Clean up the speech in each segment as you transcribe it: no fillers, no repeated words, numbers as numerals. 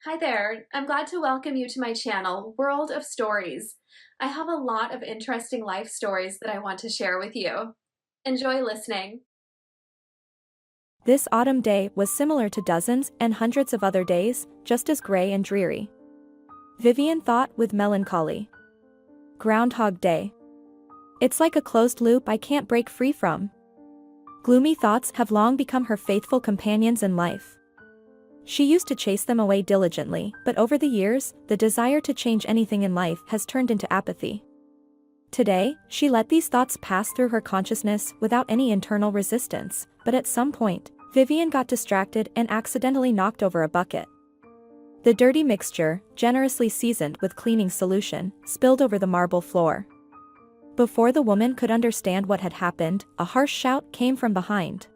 Hi there. I'm glad to welcome you to my channel, World of Stories. I have a lot of interesting life stories that I want to share with you. Enjoy listening. This autumn day was similar to dozens and hundreds of other days, just as gray and dreary. Vivian thought with melancholy. Groundhog Day. It's like a closed loop I can't break free from. Gloomy thoughts have long become her faithful companions in life. She used to chase them away diligently, but over the years, the desire to change anything in life has turned into apathy. Today, she let these thoughts pass through her consciousness without any internal resistance, but at some point, Vivian got distracted and accidentally knocked over a bucket. The dirty mixture, generously seasoned with cleaning solution, spilled over the marble floor. Before the woman could understand what had happened, a harsh shout came from behind.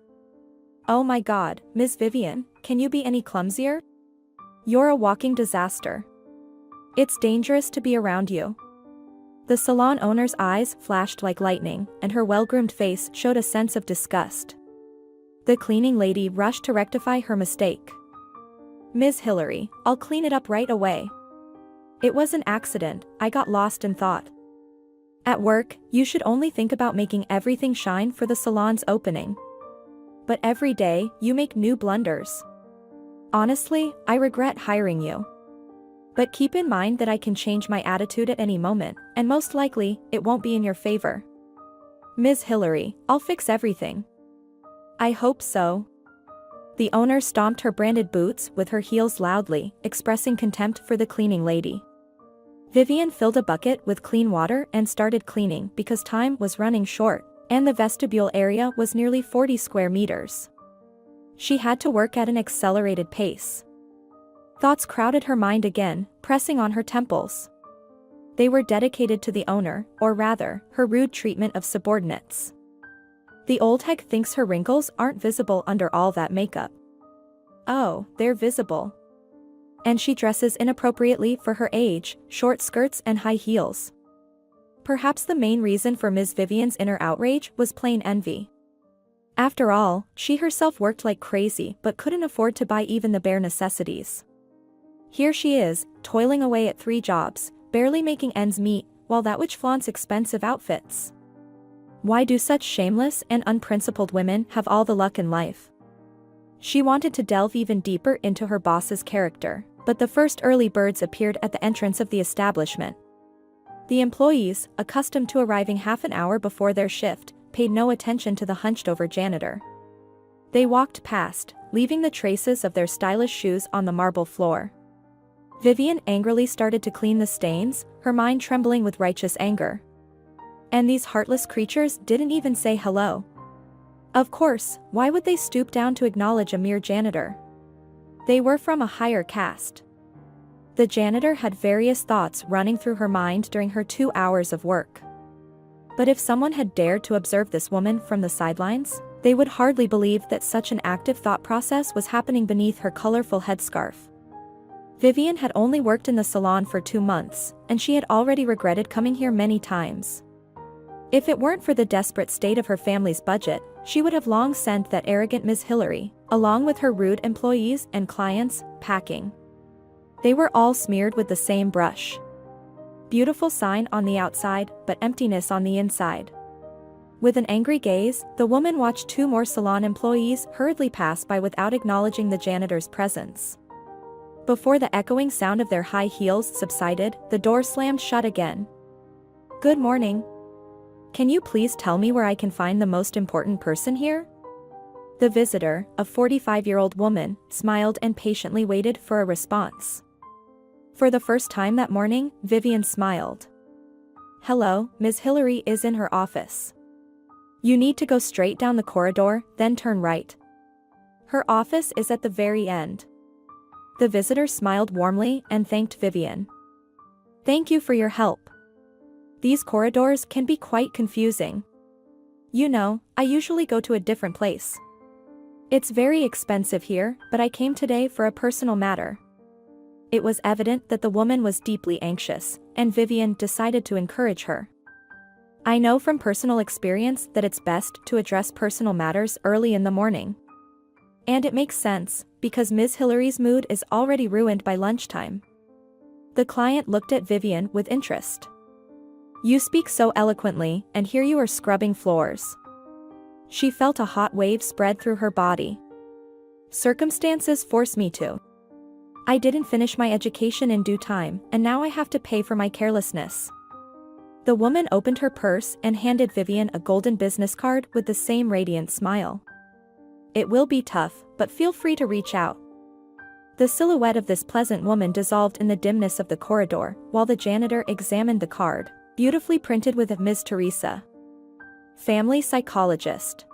"Oh my God, Miss Vivian, can you be any clumsier? You're a walking disaster. It's dangerous to be around you." The salon owner's eyes flashed like lightning, and her well-groomed face showed a sense of disgust. The cleaning lady rushed to rectify her mistake. "Ms. Hillary, I'll clean it up right away. It was an accident, I got lost in thought. At work, you should only think about making everything shine for the salon's opening. But every day, you make new blunders. Honestly, I regret hiring you. But keep in mind that I can change my attitude at any moment, and most likely, it won't be in your favor. Ms. Hillary, I'll fix everything." "I hope so." The owner stomped her branded boots with her heels loudly, expressing contempt for the cleaning lady. Vivian filled a bucket with clean water and started cleaning because time was running short, and the vestibule area was nearly 40 square meters. She had to work at an accelerated pace. Thoughts crowded her mind again, pressing on her temples. They were dedicated to the owner, or rather, her rude treatment of subordinates. The old hag thinks her wrinkles aren't visible under all that makeup. Oh, they're visible. And she dresses inappropriately for her age, short skirts and high heels. Perhaps the main reason for Ms. Vivian's inner outrage was plain envy. After all, she herself worked like crazy but couldn't afford to buy even the bare necessities. Here she is, toiling away at 3 jobs, barely making ends meet, while that which flaunts expensive outfits. Why do such shameless and unprincipled women have all the luck in life? She wanted to delve even deeper into her boss's character, but the first early birds appeared at the entrance of the establishment. The employees, accustomed to arriving half an hour before their shift, paid no attention to the hunched-over janitor. They walked past, leaving the traces of their stylish shoes on the marble floor. Vivian angrily started to clean the stains, her mind trembling with righteous anger. And these heartless creatures didn't even say hello. Of course, why would they stoop down to acknowledge a mere janitor? They were from a higher caste. The janitor had various thoughts running through her mind during her 2 hours of work. But if someone had dared to observe this woman from the sidelines, they would hardly believe that such an active thought process was happening beneath her colorful headscarf. Vivian had only worked in the salon for 2 months, and she had already regretted coming here many times. If it weren't for the desperate state of her family's budget, she would have long sent that arrogant Miss Hillary, along with her rude employees and clients, packing. They were all smeared with the same brush. Beautiful sign on the outside, but emptiness on the inside. With an angry gaze, the woman watched 2 more salon employees hurriedly pass by without acknowledging the janitor's presence. Before the echoing sound of their high heels subsided, the door slammed shut again. "Good morning. Can you please tell me where I can find the most important person here?" The visitor, a 45-year-old woman, smiled and patiently waited for a response. For the first time that morning, Vivian smiled. "Hello, Ms. Hillary is in her office. You need to go straight down the corridor, then turn right. Her office is at the very end." The visitor smiled warmly and thanked Vivian. "Thank you for your help. These corridors can be quite confusing. You know, I usually go to a different place. It's very expensive here, but I came today for a personal matter." It was evident that the woman was deeply anxious, and Vivian decided to encourage her. "I know from personal experience that it's best to address personal matters early in the morning. And it makes sense, because Ms. Hillary's mood is already ruined by lunchtime. The client looked at Vivian with interest. You speak so eloquently, and here you are scrubbing floors. She felt a hot wave spread through her body. Circumstances force me to. I didn't finish my education in due time, and now I have to pay for my carelessness. The woman opened her purse and handed Vivian a golden business card with the same radiant smile. It will be tough, but feel free to reach out. The silhouette of this pleasant woman dissolved in the dimness of the corridor, while the janitor examined the card, beautifully printed with Ms. Teresa. Family psychologist.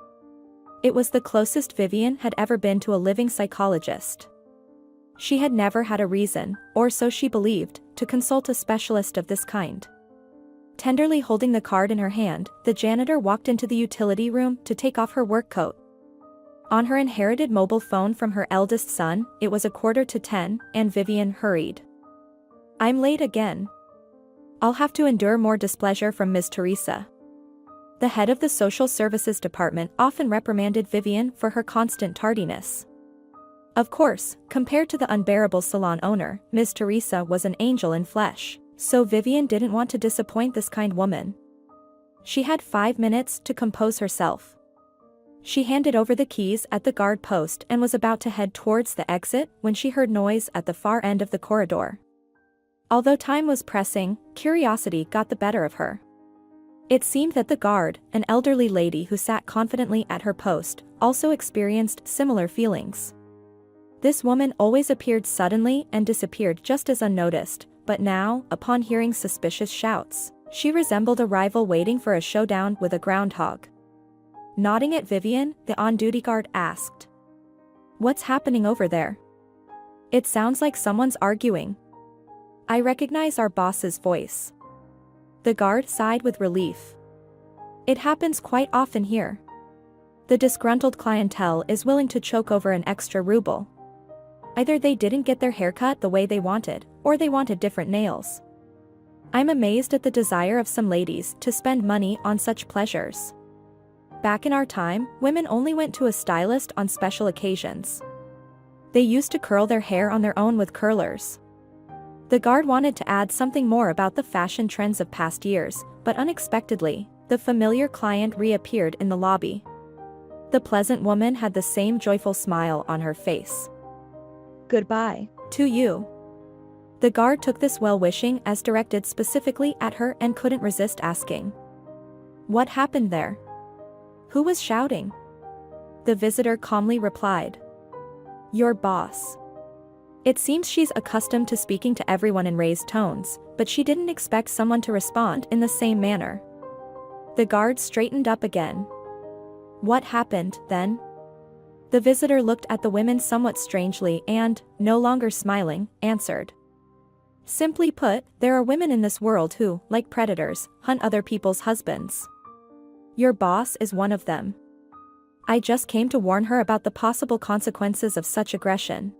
It was the closest Vivian had ever been to a living psychologist. She had never had a reason, or so she believed, to consult a specialist of this kind. Tenderly holding the card in her hand, the janitor walked into the utility room to take off her work coat. On her inherited mobile phone from her eldest son, it was 9:45, and Vivian hurried. I'm late again. I'll have to endure more displeasure from Ms. Teresa. The head of the social services department often reprimanded Vivian for her constant tardiness. Of course, compared to the unbearable salon owner, Ms. Teresa was an angel in flesh, so Vivian didn't want to disappoint this kind woman. She had 5 minutes to compose herself. She handed over the keys at the guard post and was about to head towards the exit when she heard noise at the far end of the corridor. Although time was pressing, curiosity got the better of her. It seemed that the guard, an elderly lady who sat confidently at her post, also experienced similar feelings. This woman always appeared suddenly and disappeared just as unnoticed, but now, upon hearing suspicious shouts, she resembled a rival waiting for a showdown with a groundhog. Nodding at Vivian, the on-duty guard asked, "What's happening over there? It sounds like someone's arguing." I recognize our boss's voice. The guard sighed with relief. It happens quite often here. The disgruntled clientele is willing to choke over an extra ruble. Either they didn't get their haircut the way they wanted, or they wanted different nails. I'm amazed at the desire of some ladies to spend money on such pleasures. Back in our time, women only went to a stylist on special occasions. They used to curl their hair on their own with curlers. The guard wanted to add something more about the fashion trends of past years, but unexpectedly, the familiar client reappeared in the lobby. The pleasant woman had the same joyful smile on her face. "Goodbye, to you." The guard took this well-wishing as directed specifically at her and couldn't resist asking, "What happened there? Who was shouting?" The visitor calmly replied, "Your boss." It seems she's accustomed to speaking to everyone in raised tones, but she didn't expect someone to respond in the same manner. The guard straightened up again. "What happened, then?" The visitor looked at the women somewhat strangely and, no longer smiling, answered. "Simply put, there are women in this world who, like predators, hunt other people's husbands. Your boss is one of them. I just came to warn her about the possible consequences of such aggression."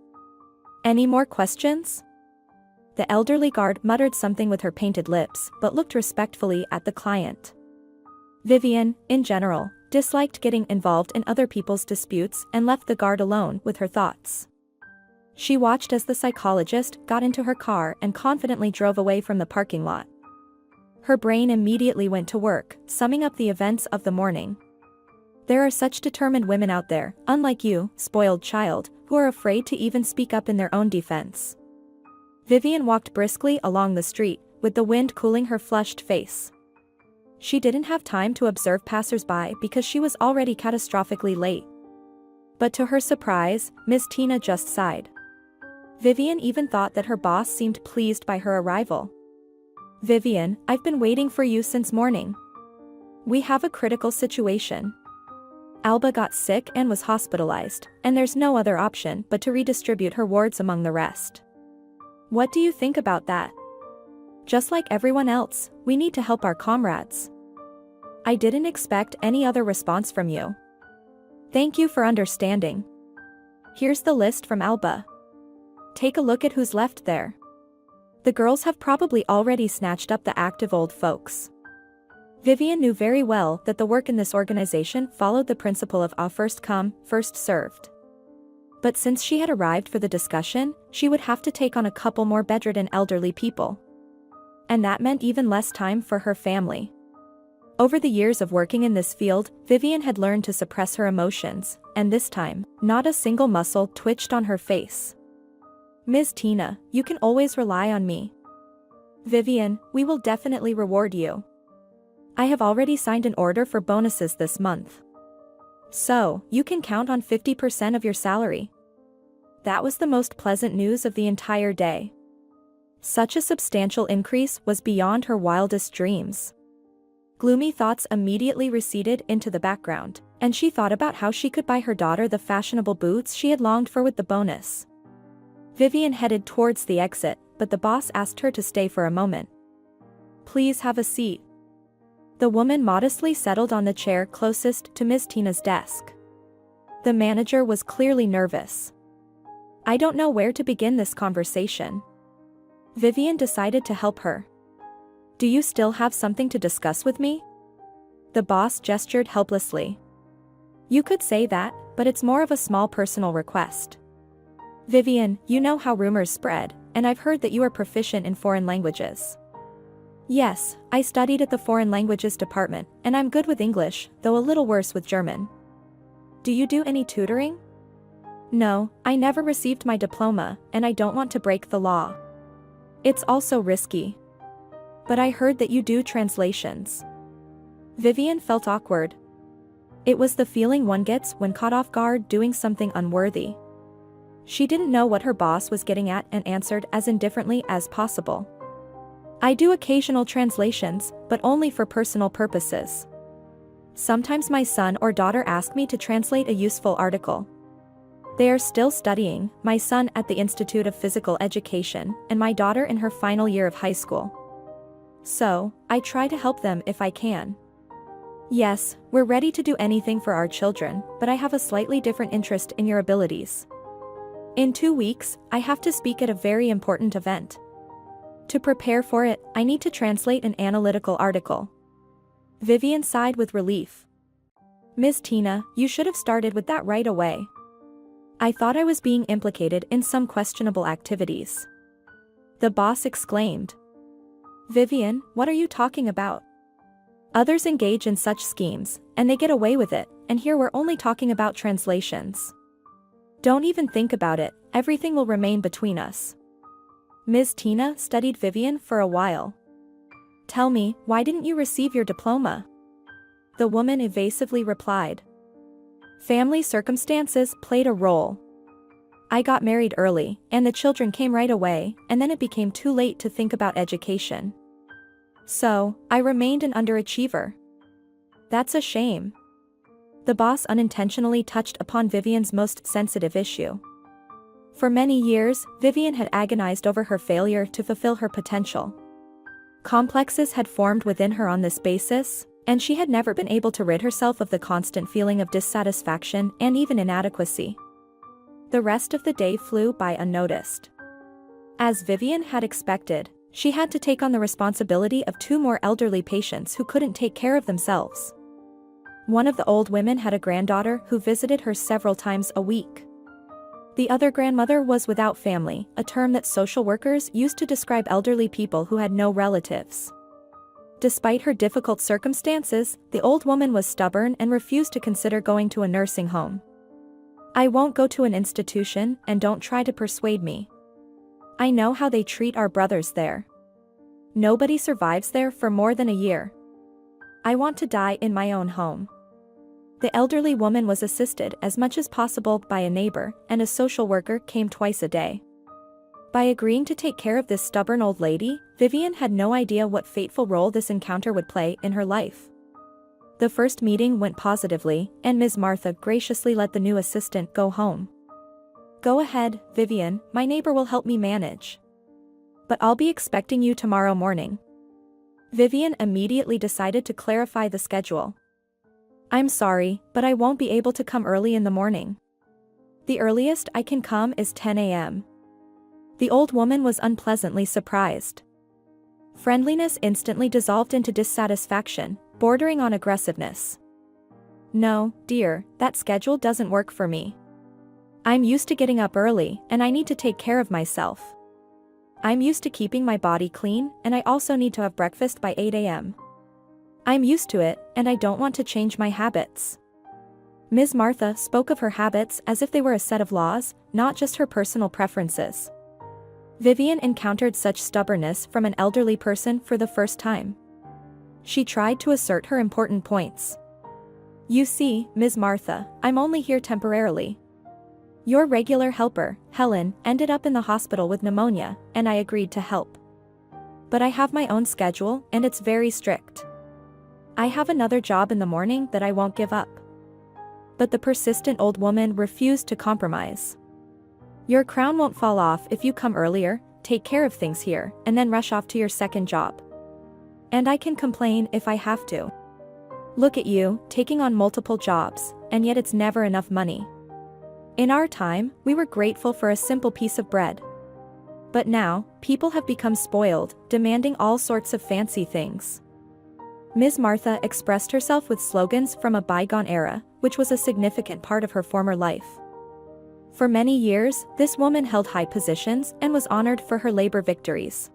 "Any more questions?" The elderly guard muttered something with her painted lips, but looked respectfully at the client. Vivian, in general, disliked getting involved in other people's disputes and left the guard alone with her thoughts. She watched as the psychologist got into her car and confidently drove away from the parking lot. Her brain immediately went to work, summing up the events of the morning. There are such determined women out there, unlike you, spoiled child, who are afraid to even speak up in their own defense. Vivian walked briskly along the street, with the wind cooling her flushed face. She didn't have time to observe passers-by because she was already catastrophically late. But to her surprise, Miss Tina just sighed. Vivian even thought that her boss seemed pleased by her arrival. "Vivian, I've been waiting for you since morning. We have a critical situation. Alba got sick and was hospitalized, and there's no other option but to redistribute her wards among the rest. What do you think about that? Just like everyone else, we need to help our comrades. I didn't expect any other response from you. Thank you for understanding. Here's the list from Alba. Take a look at who's left there. The girls have probably already snatched up the active old folks." Vivian knew very well that the work in this organization followed the principle of first come, first served. But since she had arrived for the discussion, she would have to take on a couple more bedridden elderly people. And that meant even less time for her family. Over the years of working in this field, Vivian had learned to suppress her emotions, and this time, not a single muscle twitched on her face. "Ms. Tina, you can always rely on me. Vivian, we will definitely reward you. I have already signed an order for bonuses this month. So, you can count on 50% of your salary." That was the most pleasant news of the entire day. Such a substantial increase was beyond her wildest dreams. Gloomy thoughts immediately receded into the background, and she thought about how she could buy her daughter the fashionable boots she had longed for with the bonus. Vivian headed towards the exit, but the boss asked her to stay for a moment. "Please have a seat." The woman modestly settled on the chair closest to Ms. Tina's desk. The manager was clearly nervous. "I don't know where to begin this conversation." Vivian decided to help her. "Do you still have something to discuss with me?" The boss gestured helplessly. "You could say that, but it's more of a small personal request. Vivian, you know how rumors spread, and I've heard that you are proficient in foreign languages." "Yes, I studied at the foreign languages department, and I'm good with English, though a little worse with German." "Do you do any tutoring?" "No, I never received my diploma, and I don't want to break the law. It's also risky. But I heard that you do translations." Vivian felt awkward. It was the feeling one gets when caught off guard doing something unworthy. She didn't know what her boss was getting at and answered as indifferently as possible. "I do occasional translations, but only for personal purposes. Sometimes my son or daughter ask me to translate a useful article. They are still studying, my son at the Institute of Physical Education, and my daughter in her final year of high school. So, I try to help them if I can. Yes, we're ready to do anything for our children, but I have a slightly different interest in your abilities. In 2 weeks, I have to speak at a very important event. To prepare for it, I need to translate an analytical article." Vivian sighed with relief. "Ms. Tina, you should have started with that right away. I thought I was being implicated in some questionable activities." The boss exclaimed. "Vivian, what are you talking about? Others engage in such schemes, and they get away with it, and here we're only talking about translations. Don't even think about it, everything will remain between us." Ms. Tina studied Vivian for a while. "Tell me, why didn't you receive your diploma?" The woman evasively replied. "Family circumstances played a role. I got married early, and the children came right away, and then it became too late to think about education. So, I remained an underachiever." "That's a shame." The boss unintentionally touched upon Vivian's most sensitive issue. For many years, Vivian had agonized over her failure to fulfill her potential. Complexes had formed within her on this basis, and she had never been able to rid herself of the constant feeling of dissatisfaction and even inadequacy. The rest of the day flew by unnoticed. As Vivian had expected, she had to take on the responsibility of 2 more elderly patients who couldn't take care of themselves. One of the old women had a granddaughter who visited her several times a week. The other grandmother was without family, a term that social workers used to describe elderly people who had no relatives. Despite her difficult circumstances, the old woman was stubborn and refused to consider going to a nursing home. "I won't go to an institution, and don't try to persuade me. I know how they treat our brothers there. Nobody survives there for more than a year. I want to die in my own home." The elderly woman was assisted as much as possible by a neighbor, and a social worker came twice a day. By agreeing to take care of this stubborn old lady, Vivian had no idea what fateful role this encounter would play in her life. The first meeting went positively, and Ms. Martha graciously let the new assistant go home. "Go ahead, Vivian, my neighbor will help me manage. But I'll be expecting you tomorrow morning." Vivian immediately decided to clarify the schedule. "I'm sorry, but I won't be able to come early in the morning. The earliest I can come is 10 a.m. The old woman was unpleasantly surprised. Friendliness instantly dissolved into dissatisfaction, bordering on aggressiveness. "No, dear, that schedule doesn't work for me. I'm used to getting up early, and I need to take care of myself. I'm used to keeping my body clean, and I also need to have breakfast by 8 a.m. I'm used to it, and I don't want to change my habits. Ms. Martha spoke of her habits as if they were a set of laws, not just her personal preferences. Vivian encountered such stubbornness from an elderly person for the first time. She tried to assert her important points. You see, Ms. Martha, I'm only here temporarily. Your regular helper, Helen, ended up in the hospital with pneumonia, and I agreed to help. But I have my own schedule, and it's very strict. I have another job in the morning that I won't give up. But the persistent old woman refused to compromise. Your crown won't fall off if you come earlier, take care of things here, and then rush off to your second job. And I can complain if I have to. Look at you, taking on multiple jobs, and yet it's never enough money. In our time, we were grateful for a simple piece of bread. But now, people have become spoiled, demanding all sorts of fancy things. Ms. Martha expressed herself with slogans from a bygone era, which was a significant part of her former life. For many years, this woman held high positions and was honored for her labor victories.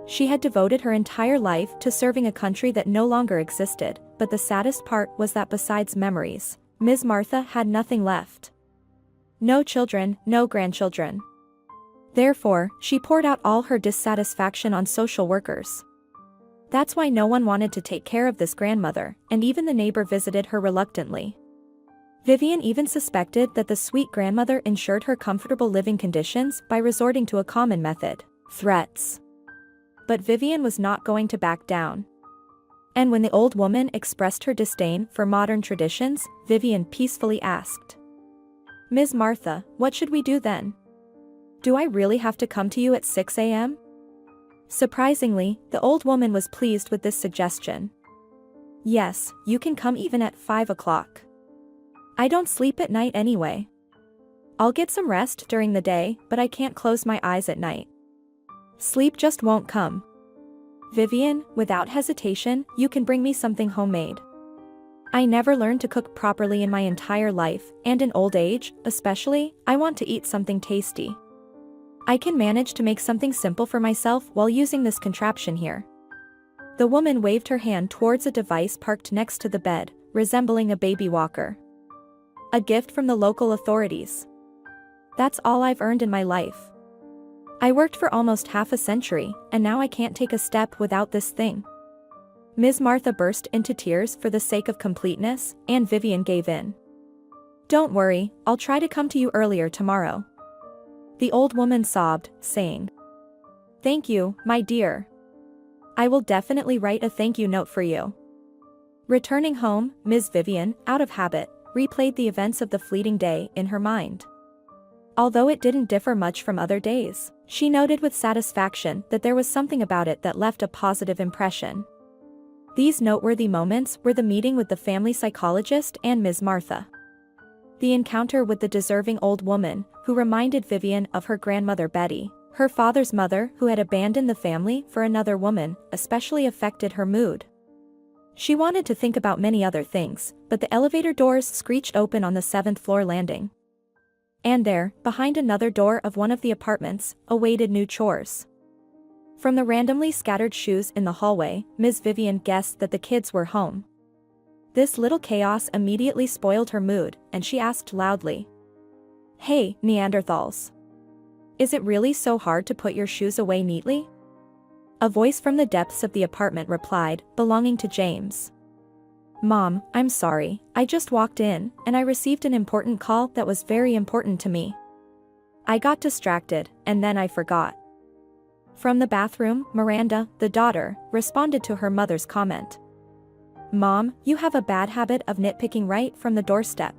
She had devoted her entire life to serving a country that no longer existed, but the saddest part was that besides memories, Ms. Martha had nothing left. No children, no grandchildren. Therefore, she poured out all her dissatisfaction on social workers. That's why no one wanted to take care of this grandmother, and even the neighbor visited her reluctantly. Vivian even suspected that the sweet grandmother ensured her comfortable living conditions by resorting to a common method: threats. But Vivian was not going to back down. And when the old woman expressed her disdain for modern traditions, Vivian peacefully asked, Ms. Martha, what should we do then? Do I really have to come to you at 6 a.m.? Surprisingly, the old woman was pleased with this suggestion. Yes, you can come even at 5 o'clock. I don't sleep at night anyway. I'll get some rest during the day, but I can't close my eyes at night. Sleep just won't come. Vivian, without hesitation, you can bring me something homemade. I never learned to cook properly in my entire life, and in old age, especially, I want to eat something tasty. I can manage to make something simple for myself while using this contraption here. The woman waved her hand towards a device parked next to the bed, resembling a baby walker. A gift from the local authorities. That's all I've earned in my life. I worked for almost half a century, and now I can't take a step without this thing. Ms. Martha burst into tears for the sake of completeness, and Vivian gave in. Don't worry, I'll try to come to you earlier tomorrow. The old woman sobbed, saying, Thank you, my dear. I will definitely write a thank you note for you. Returning home, Ms. Vivian, out of habit, replayed the events of the fleeting day in her mind. Although it didn't differ much from other days, she noted with satisfaction that there was something about it that left a positive impression. These noteworthy moments were the meeting with the family psychologist and Ms. Martha. The encounter with the deserving old woman, who reminded Vivian of her grandmother Betty, her father's mother who had abandoned the family for another woman, especially affected her mood. She wanted to think about many other things, but the elevator doors screeched open on the 7th floor landing. And there, behind another door of one of the apartments, awaited new chores. From the randomly scattered shoes in the hallway, Ms. Vivian guessed that the kids were home. This little chaos immediately spoiled her mood, and she asked loudly, Hey, Neanderthals. Is it really so hard to put your shoes away neatly? A voice from the depths of the apartment replied, belonging to James. Mom, I'm sorry, I just walked in, and I received an important call that was very important to me. I got distracted, and then I forgot. From the bathroom, Miranda, the daughter, responded to her mother's comment. Mom, you have a bad habit of nitpicking right from the doorstep.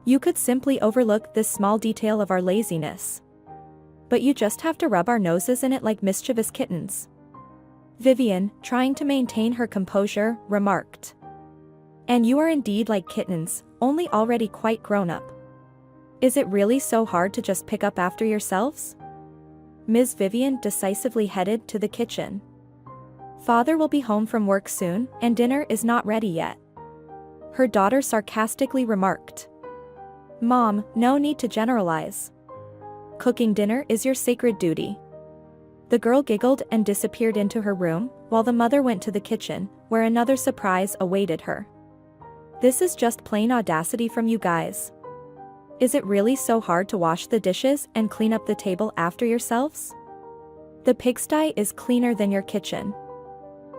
You could simply overlook this small detail of our laziness. But you just have to rub our noses in it like mischievous kittens. Vivian, trying to maintain her composure, remarked. And you are indeed like kittens, only already quite grown up. Is it really so hard to just pick up after yourselves? Ms. Vivian decisively headed to the kitchen. Father will be home from work soon, and dinner is not ready yet. Her daughter sarcastically remarked. Mom, no need to generalize. Cooking dinner is your sacred duty. The girl giggled and disappeared into her room, while the mother went to the kitchen, where another surprise awaited her. This is just plain audacity from you guys. Is it really so hard to wash the dishes and clean up the table after yourselves? The pigsty is cleaner than your kitchen.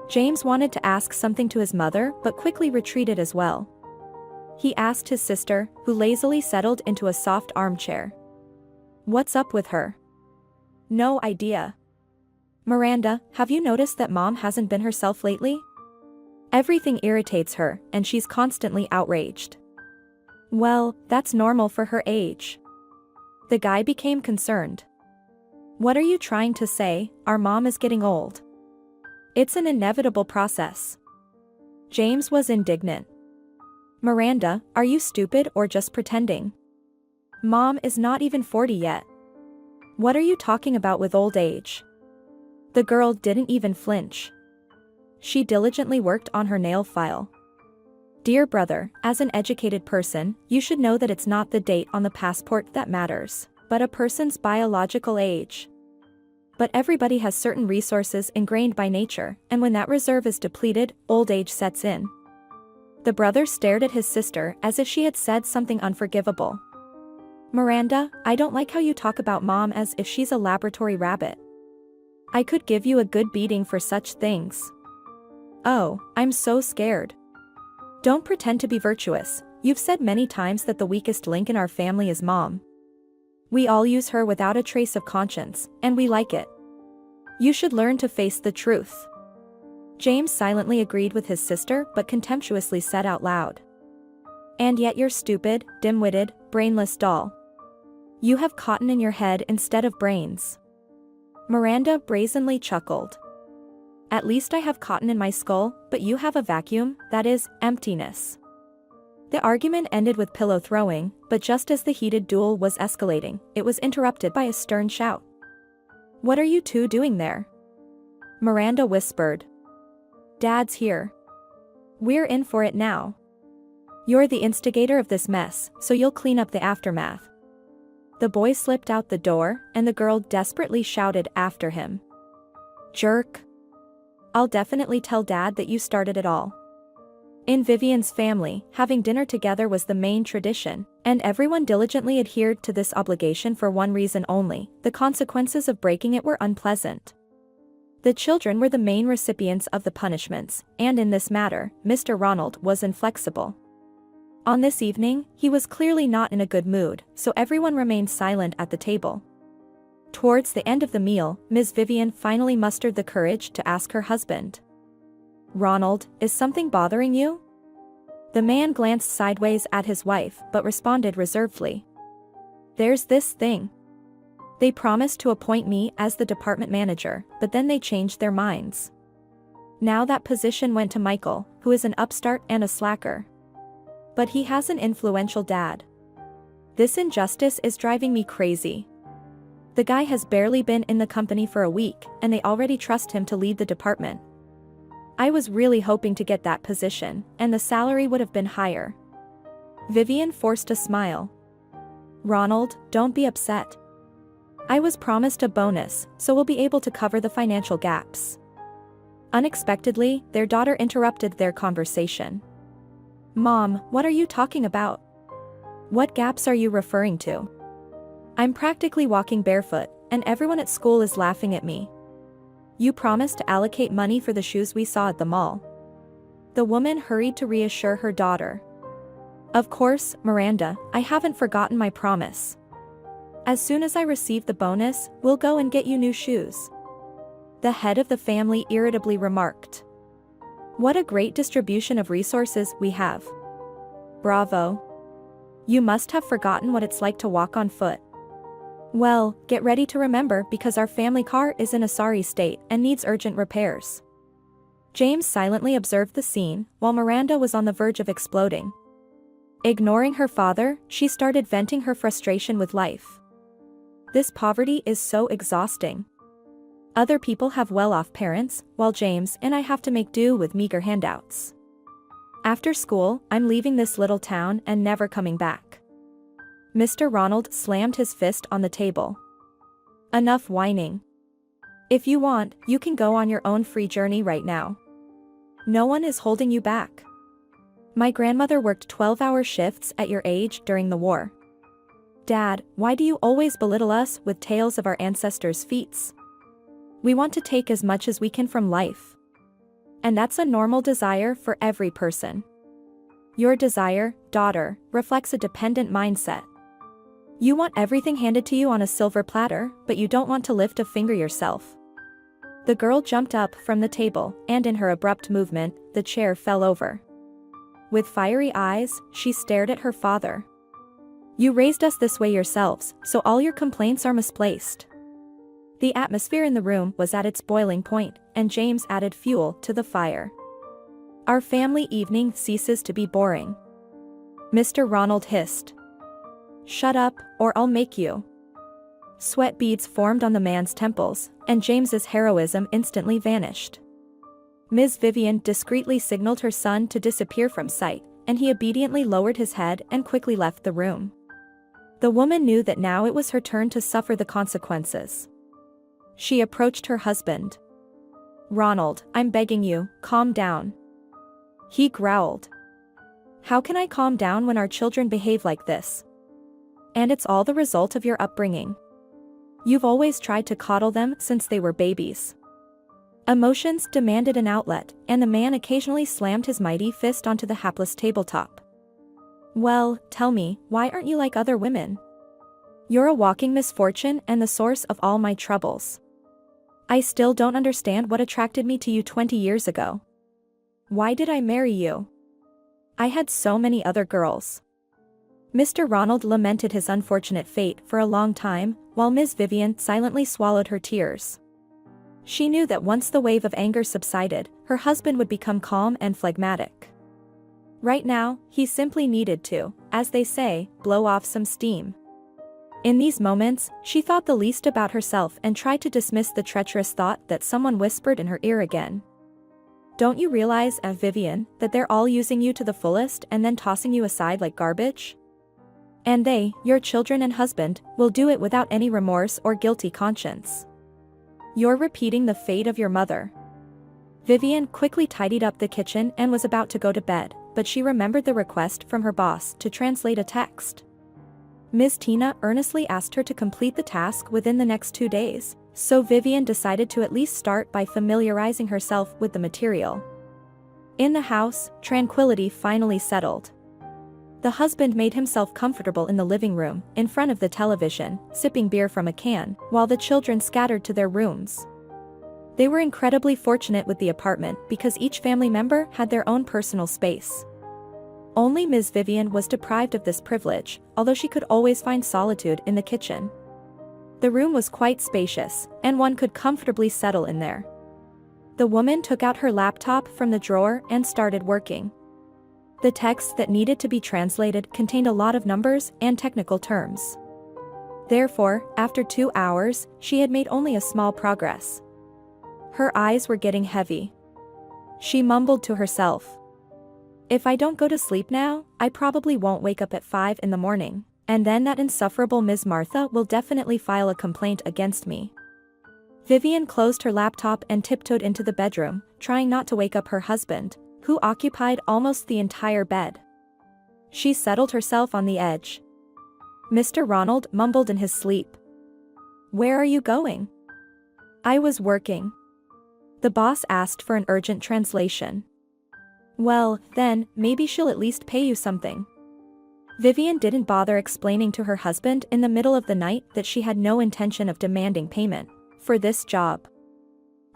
James wanted to ask something to his mother but quickly retreated as well. He asked his sister, who lazily settled into a soft armchair. What's up with her? No idea. Miranda, have you noticed that Mom hasn't been herself lately? Everything irritates her, and she's constantly outraged. Well, that's normal for her age. The guy became concerned. What are you trying to say? Our mom is getting old. It's an inevitable process. James was indignant. Miranda, are you stupid or just pretending? Mom is not even 40 yet. What are you talking about with old age? The girl didn't even flinch. She diligently worked on her nail file. Dear brother, as an educated person, you should know that it's not the date on the passport that matters, but a person's biological age. But everybody has certain resources ingrained by nature, and when that reserve is depleted, old age sets in. The brother stared at his sister as if she had said something unforgivable. Miranda, I don't like how you talk about Mom as if she's a laboratory rabbit. I could give you a good beating for such things. Oh, I'm so scared. Don't pretend to be virtuous. You've said many times that the weakest link in our family is Mom. We all use her without a trace of conscience, and we like it. You should learn to face the truth. James silently agreed with his sister but contemptuously said out loud. And yet you're stupid, dim-witted, brainless doll. You have cotton in your head instead of brains. Miranda brazenly chuckled. At least I have cotton in my skull, but you have a vacuum, that is, emptiness. The argument ended with pillow throwing, but just as the heated duel was escalating, it was interrupted by a stern shout. What are you two doing there? Miranda whispered. Dad's here. We're in for it now. You're the instigator of this mess, so you'll clean up the aftermath. The boy slipped out the door, and the girl desperately shouted after him. Jerk. I'll definitely tell Dad that you started it all. In Vivian's family, having dinner together was the main tradition, and everyone diligently adhered to this obligation for one reason only: the consequences of breaking it were unpleasant. The children were the main recipients of the punishments, and in this matter, Mr. Ronald was inflexible. On this evening, he was clearly not in a good mood, so everyone remained silent at the table. Towards the end of the meal, Ms. Vivian finally mustered the courage to ask her husband. Ronald, is something bothering you? The man glanced sideways at his wife but responded reservedly. There's this thing. They promised to appoint me as the department manager, but then they changed their minds. Now that position went to Michael, who is an upstart and a slacker. But he has an influential dad. This injustice is driving me crazy. The guy has barely been in the company for a week, and they already trust him to lead the department. I was really hoping to get that position, and the salary would have been higher. Vivian forced a smile. Ronald, don't be upset. I was promised a bonus, so we'll be able to cover the financial gaps. Unexpectedly, their daughter interrupted their conversation. Mom, what are you talking about? What gaps are you referring to? I'm practically walking barefoot, and everyone at school is laughing at me. You promised to allocate money for the shoes we saw at the mall. The woman hurried to reassure her daughter. Of course, Miranda, I haven't forgotten my promise. As soon as I receive the bonus, we'll go and get you new shoes. The head of the family irritably remarked. What a great distribution of resources we have. Bravo. You must have forgotten what it's like to walk on foot. Well, get ready to remember because our family car is in a sorry state and needs urgent repairs. James silently observed the scene, while Miranda was on the verge of exploding. Ignoring her father, she started venting her frustration with life. This poverty is so exhausting. Other people have well-off parents, while James and I have to make do with meager handouts. After school, I'm leaving this little town and never coming back. Mr. Ronald slammed his fist on the table. Enough whining. If you want, you can go on your own free journey right now. No one is holding you back. My grandmother worked 12-hour shifts at your age during the war. Dad, why do you always belittle us with tales of our ancestors' feats? We want to take as much as we can from life. And that's a normal desire for every person. Your desire, daughter, reflects a dependent mindset. You want everything handed to you on a silver platter, but you don't want to lift a finger yourself. The girl jumped up from the table, and in her abrupt movement, the chair fell over. With fiery eyes, she stared at her father. You raised us this way yourselves, so all your complaints are misplaced. The atmosphere in the room was at its boiling point, and James added fuel to the fire. Our family evening ceases to be boring. Mr. Ronald hissed. Shut up, or I'll make you. Sweat beads formed on the man's temples, and James's heroism instantly vanished. Ms. Vivian discreetly signaled her son to disappear from sight, and he obediently lowered his head and quickly left the room. The woman knew that now it was her turn to suffer the consequences. She approached her husband. Ronald, I'm begging you, calm down. He growled. How can I calm down when our children behave like this? And it's all the result of your upbringing. You've always tried to coddle them since they were babies. Emotions demanded an outlet, and the man occasionally slammed his mighty fist onto the hapless tabletop. Well, tell me, why aren't you like other women? You're a walking misfortune and the source of all my troubles. I still don't understand what attracted me to you 20 years ago. Why did I marry you? I had so many other girls. Mr. Ronald lamented his unfortunate fate for a long time, while Ms. Vivian silently swallowed her tears. She knew that once the wave of anger subsided, her husband would become calm and phlegmatic. Right now, he simply needed to, as they say, blow off some steam. In these moments, she thought the least about herself and tried to dismiss the treacherous thought that someone whispered in her ear again. Don't you realize, Vivian, that they're all using you to the fullest and then tossing you aside like garbage? And they, your children and husband, will do it without any remorse or guilty conscience. You're repeating the fate of your mother. Vivian quickly tidied up the kitchen and was about to go to bed, but she remembered the request from her boss to translate a text. Ms. Tina earnestly asked her to complete the task within the next 2 days, so Vivian decided to at least start by familiarizing herself with the material. In the house, tranquility finally settled. The husband made himself comfortable in the living room, in front of the television, sipping beer from a can, while the children scattered to their rooms. They were incredibly fortunate with the apartment because each family member had their own personal space. Only Ms. Vivian was deprived of this privilege, although she could always find solitude in the kitchen. The room was quite spacious, and one could comfortably settle in there. The woman took out her laptop from the drawer and started working. The text that needed to be translated contained a lot of numbers and technical terms. Therefore, after 2 hours, she had made only a small progress. Her eyes were getting heavy. She mumbled to herself. If I don't go to sleep now, I probably won't wake up at 5 in the morning, and then that insufferable Ms. Martha will definitely file a complaint against me. Vivian closed her laptop and tiptoed into the bedroom, trying not to wake up her husband, who occupied almost the entire bed. She settled herself on the edge. Mr. Ronald mumbled in his sleep. Where are you going? I was working. The boss asked for an urgent translation. Well, then, maybe she'll at least pay you something. Vivian didn't bother explaining to her husband in the middle of the night that she had no intention of demanding payment for this job.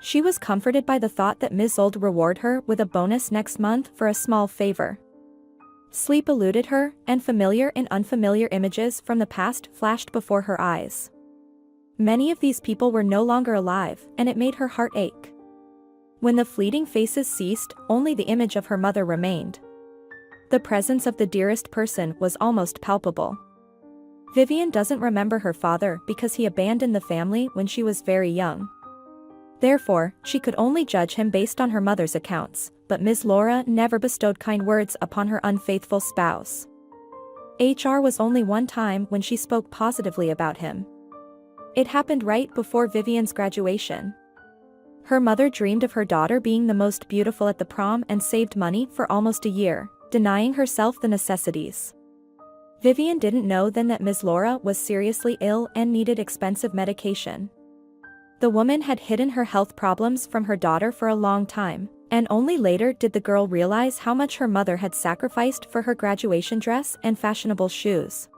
She was comforted by the thought that Ms. Old reward her with a bonus next month for a small favor. Sleep eluded her, and familiar and unfamiliar images from the past flashed before her eyes. Many of these people were no longer alive, and it made her heart ache. When the fleeting faces ceased, only the image of her mother remained. The presence of the dearest person was almost palpable. Vivian doesn't remember her father because he abandoned the family when she was very young. Therefore, she could only judge him based on her mother's accounts, but Ms. Laura never bestowed kind words upon her unfaithful spouse. HR was only one time when she spoke positively about him. It happened right before Vivian's graduation. Her mother dreamed of her daughter being the most beautiful at the prom and saved money for almost a year, denying herself the necessities. Vivian didn't know then that Ms. Laura was seriously ill and needed expensive medication. The woman had hidden her health problems from her daughter for a long time, and only later did the girl realize how much her mother had sacrificed for her graduation dress and fashionable shoes.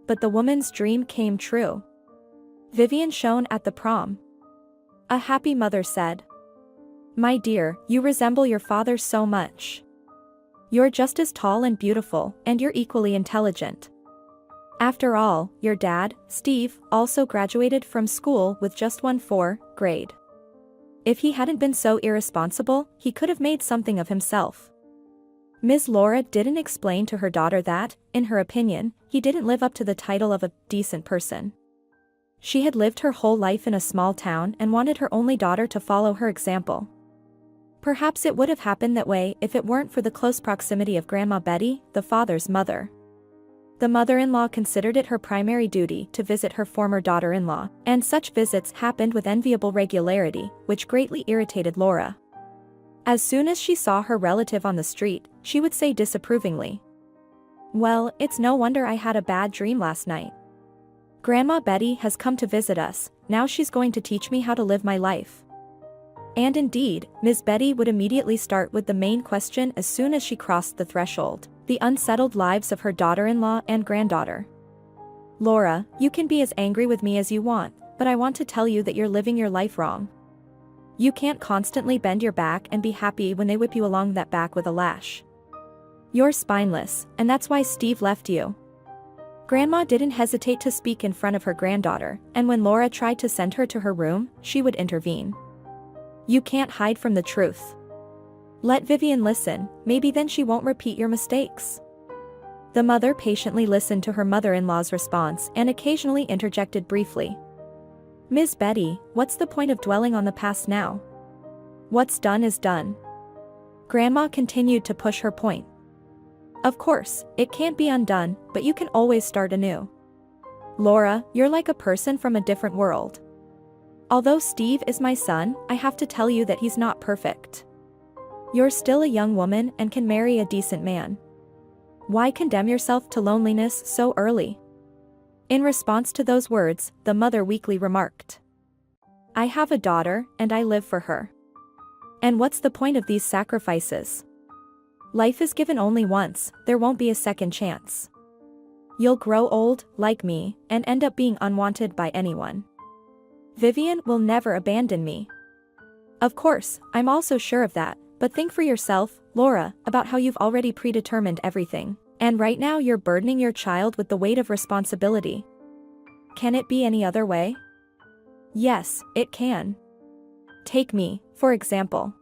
But the woman's dream came true. Vivian shone at the prom. A happy mother said, "My dear, you resemble your father so much. You're just as tall and beautiful, and you're equally intelligent. After all, your dad, Steve, also graduated from school with just one 4 grade. If he hadn't been so irresponsible, he could have made something of himself." Ms. Laura didn't explain to her daughter that, in her opinion, he didn't live up to the title of a decent person. She had lived her whole life in a small town and wanted her only daughter to follow her example. Perhaps it would have happened that way if it weren't for the close proximity of Grandma Betty, the father's mother. The mother-in-law considered it her primary duty to visit her former daughter-in-law, and such visits happened with enviable regularity, which greatly irritated Laura. As soon as she saw her relative on the street, she would say disapprovingly, "Well, it's no wonder I had a bad dream last night. Grandma Betty has come to visit us, now she's going to teach me how to live my life." And indeed, Miss Betty would immediately start with the main question as soon as she crossed the threshold: the unsettled lives of her daughter-in-law and granddaughter. "Laura, you can be as angry with me as you want, but I want to tell you that you're living your life wrong. You can't constantly bend your back and be happy when they whip you along that back with a lash. You're spineless, and that's why Steve left you." Grandma didn't hesitate to speak in front of her granddaughter, and when Laura tried to send her to her room, she would intervene. "You can't hide from the truth. Let Vivian listen, maybe then she won't repeat your mistakes." The mother patiently listened to her mother-in-law's response and occasionally interjected briefly. "Miss Betty, what's the point of dwelling on the past now? What's done is done." Grandma continued to push her point. "Of course, it can't be undone, but you can always start anew. Laura, you're like a person from a different world. Although Steve is my son, I have to tell you that he's not perfect. You're still a young woman and can marry a decent man. Why condemn yourself to loneliness so early?" In response to those words, the mother weakly remarked, "I have a daughter, and I live for her. And what's the point of these sacrifices? Life is given only once, there won't be a second chance. You'll grow old, like me, and end up being unwanted by anyone. Vivian will never abandon me. Of course, I'm also sure of that, but think for yourself, Laura, about how you've already predetermined everything, and right now you're burdening your child with the weight of responsibility. Can it be any other way? Yes, it can. Take me, for example.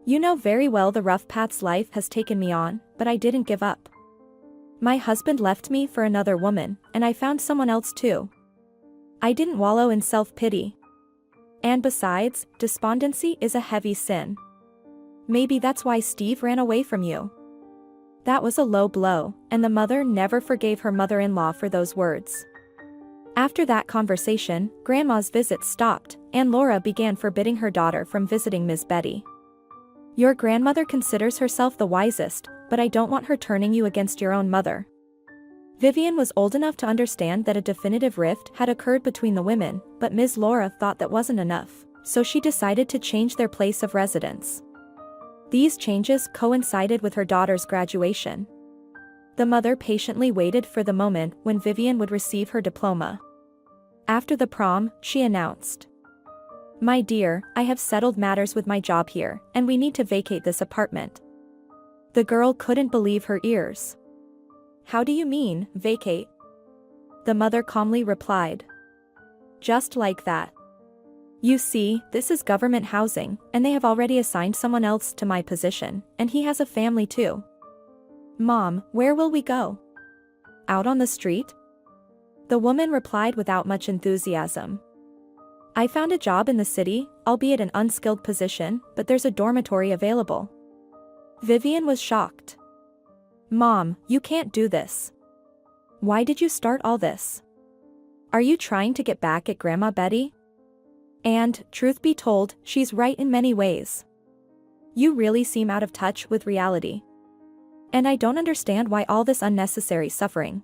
You know very well the rough paths life has taken me on, but I didn't give up. My husband left me for another woman, and I found someone else too. I didn't wallow in self-pity. And besides, despondency is a heavy sin. Maybe that's why Steve ran away from you." That was a low blow, and the mother never forgave her mother-in-law for those words. After that conversation, Grandma's visits stopped, and Laura began forbidding her daughter from visiting Miss Betty. "Your grandmother considers herself the wisest, but I don't want her turning you against your own mother." Vivian was old enough to understand that a definitive rift had occurred between the women, but Ms. Laura thought that wasn't enough, so she decided to change their place of residence. These changes coincided with her daughter's graduation. The mother patiently waited for the moment when Vivian would receive her diploma. After the prom, she announced, "My dear, I have settled matters with my job here, and we need to vacate this apartment." The girl couldn't believe her ears. "How do you mean, vacate?" The mother calmly replied, "Just like that. You see, this is government housing, and they have already assigned someone else to my position, and he has a family too." "Mom, where will we go? Out on the street?" The woman replied without much enthusiasm. "I found a job in the city, albeit an unskilled position, but there's a dormitory available." Vivian was shocked. "Mom, you can't do this. Why did you start all this? Are you trying to get back at Grandma Betty? And, truth be told, she's right in many ways. You really seem out of touch with reality. And I don't understand why all this unnecessary suffering.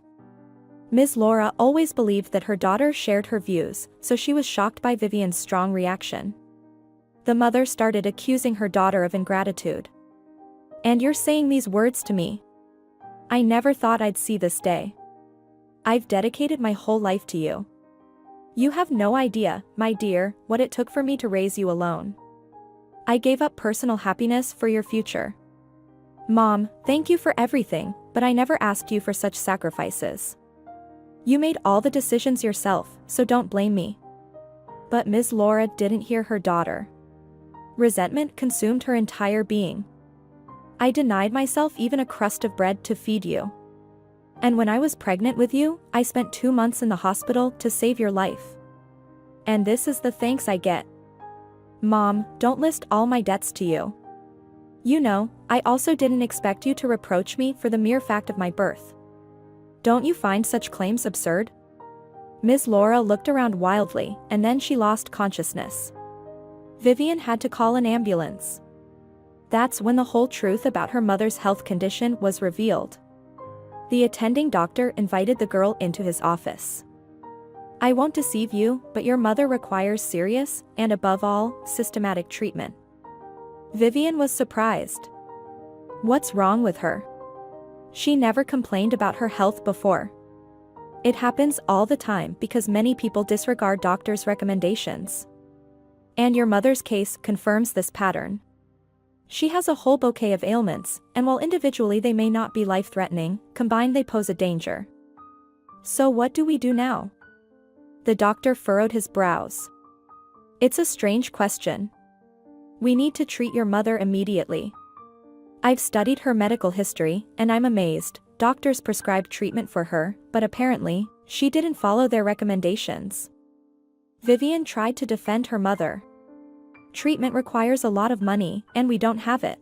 Ms. Laura always believed that her daughter shared her views, so she was shocked by Vivian's strong reaction. The mother started accusing her daughter of ingratitude. And you're saying these words to me? I never thought I'd see this day. I've dedicated my whole life to you. You have no idea, my dear, what it took for me to raise you alone. I gave up personal happiness for your future. Mom, thank you for everything, but I never asked you for such sacrifices. You made all the decisions yourself, so don't blame me. But Ms. Laura didn't hear her daughter. Resentment consumed her entire being. I denied myself even a crust of bread to feed you. And when I was pregnant with you, I spent 2 months in the hospital to save your life. And this is the thanks I get. Mom, don't list all my debts to you. You know, I also didn't expect you to reproach me for the mere fact of my birth. Don't you find such claims absurd? Ms. Laura looked around wildly, and then she lost consciousness. Vivian had to call an ambulance. That's when the whole truth about her mother's health condition was revealed. The attending doctor invited the girl into his office. I won't deceive you, but your mother requires serious, and above all, systematic treatment. Vivian was surprised. What's wrong with her? She never complained about her health before. It happens all the time because many people disregard doctors' recommendations. And your mother's case confirms this pattern. She has a whole bouquet of ailments, and while individually they may not be life-threatening, combined they pose a danger. So what do we do now? The doctor furrowed his brows. It's a strange question. We need to treat your mother immediately. I've studied her medical history, and I'm amazed. Doctors prescribed treatment for her, but apparently, she didn't follow their recommendations. Vivian tried to defend her mother. Treatment requires a lot of money, and we don't have it.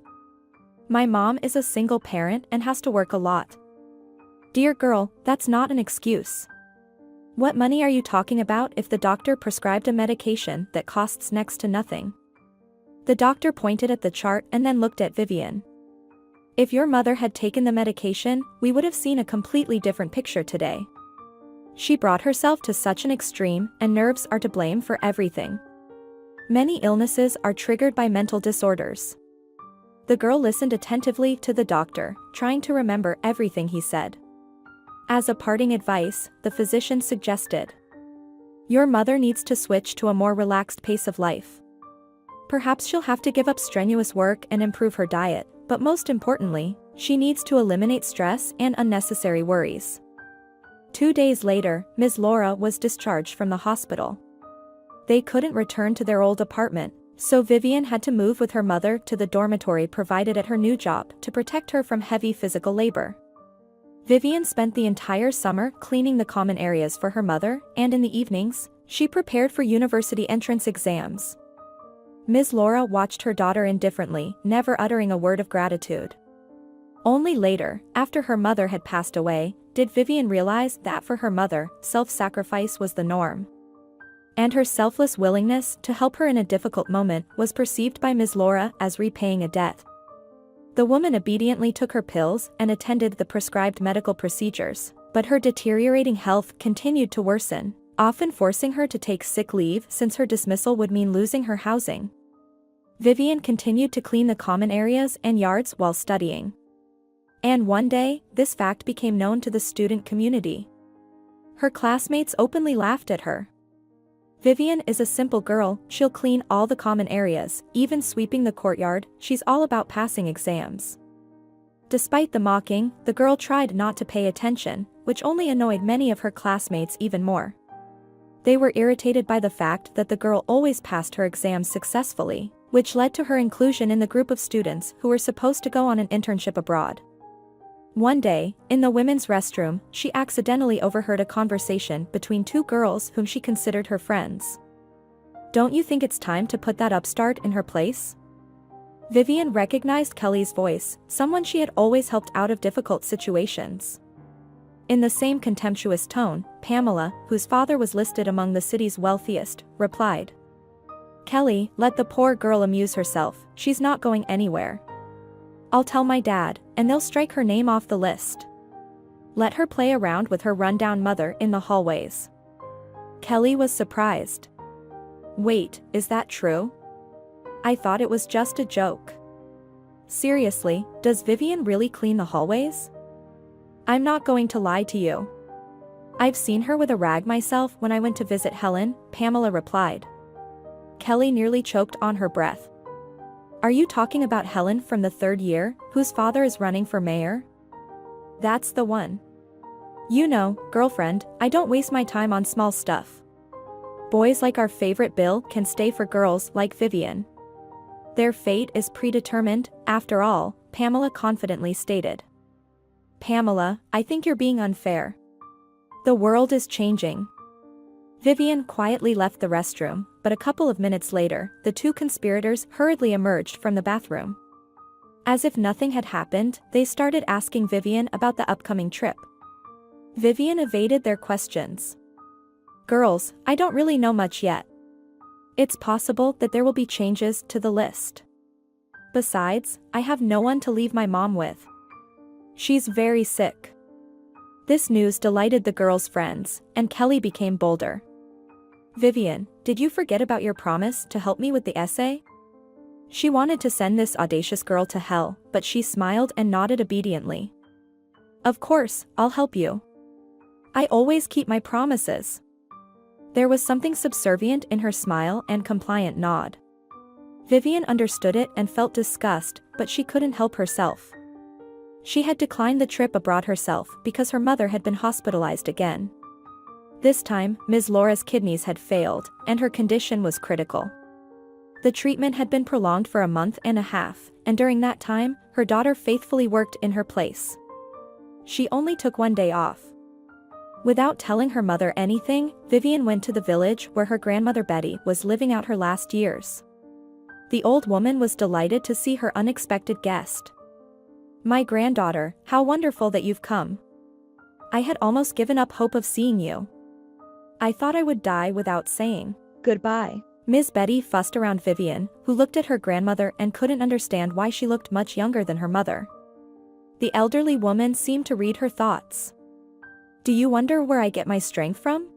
My mom is a single parent and has to work a lot. Dear girl, that's not an excuse. What money are you talking about if the doctor prescribed a medication that costs next to nothing? The doctor pointed at the chart and then looked at Vivian. If your mother had taken the medication, we would have seen a completely different picture today. She brought herself to such an extreme, and nerves are to blame for everything. Many illnesses are triggered by mental disorders. The girl listened attentively to the doctor, trying to remember everything he said. As a parting advice, the physician suggested, your mother needs to switch to a more relaxed pace of life. Perhaps she'll have to give up strenuous work and improve her diet, but most importantly, she needs to eliminate stress and unnecessary worries. 2 days later, Ms. Laura was discharged from the hospital. They couldn't return to their old apartment, so Vivian had to move with her mother to the dormitory provided at her new job to protect her from heavy physical labor. Vivian spent the entire summer cleaning the common areas for her mother, and in the evenings, she prepared for university entrance exams. Ms. Laura watched her daughter indifferently, never uttering a word of gratitude. Only later, after her mother had passed away, did Vivian realize that for her mother, self-sacrifice was the norm. And her selfless willingness to help her in a difficult moment was perceived by Ms. Laura as repaying a debt. The woman obediently took her pills and attended the prescribed medical procedures, but her deteriorating health continued to worsen, often forcing her to take sick leave since her dismissal would mean losing her housing. Vivian continued to clean the common areas and yards while studying. And one day, this fact became known to the student community. Her classmates openly laughed at her. Vivian is a simple girl, she'll clean all the common areas, even sweeping the courtyard, she's all about passing exams. Despite the mocking, the girl tried not to pay attention, which only annoyed many of her classmates even more. They were irritated by the fact that the girl always passed her exams successfully, which led to her inclusion in the group of students who were supposed to go on an internship abroad. One day, in the women's restroom, she accidentally overheard a conversation between 2 girls whom she considered her friends. Don't you think it's time to put that upstart in her place? Vivian recognized Kelly's voice, someone she had always helped out of difficult situations. In the same contemptuous tone, Pamela, whose father was listed among the city's wealthiest, replied. Kelly, let the poor girl amuse herself, she's not going anywhere. I'll tell my dad, and they'll strike her name off the list. Let her play around with her rundown mother in the hallways. Kelly was surprised. Wait, is that true? I thought it was just a joke. Seriously, does Vivian really clean the hallways? I'm not going to lie to you. I've seen her with a rag myself when I went to visit Helen, Pamela replied. Kelly nearly choked on her breath. Are you talking about Helen from the 3rd year, whose father is running for mayor? That's the one. You know, girlfriend, I don't waste my time on small stuff. Boys like our favorite Bill can stay for girls like Vivian. Their fate is predetermined, after all, Pamela confidently stated. Pamela, I think you're being unfair. The world is changing. Vivian quietly left the restroom, but a couple of minutes later, the two conspirators hurriedly emerged from the bathroom. As if nothing had happened, they started asking Vivian about the upcoming trip. Vivian evaded their questions. Girls, I don't really know much yet. It's possible that there will be changes to the list. Besides, I have no one to leave my mom with. She's very sick. This news delighted the girls' friends, and Kelly became bolder. Vivian, did you forget about your promise to help me with the essay? She wanted to send this audacious girl to hell, but she smiled and nodded obediently. Of course, I'll help you. I always keep my promises. There was something subservient in her smile and compliant nod. Vivian understood it and felt disgust, but she couldn't help herself. She had declined the trip abroad herself because her mother had been hospitalized again. This time, Ms. Laura's kidneys had failed, and her condition was critical. The treatment had been prolonged for a month and a half, and during that time, her daughter faithfully worked in her place. She only took 1 day off. Without telling her mother anything, Vivian went to the village where her grandmother Betty was living out her last years. The old woman was delighted to see her unexpected guest. My granddaughter, how wonderful that you've come. I had almost given up hope of seeing you. I thought I would die without saying goodbye. Miss Betty fussed around Vivian, who looked at her grandmother and couldn't understand why she looked much younger than her mother. The elderly woman seemed to read her thoughts. Do you wonder where I get my strength from?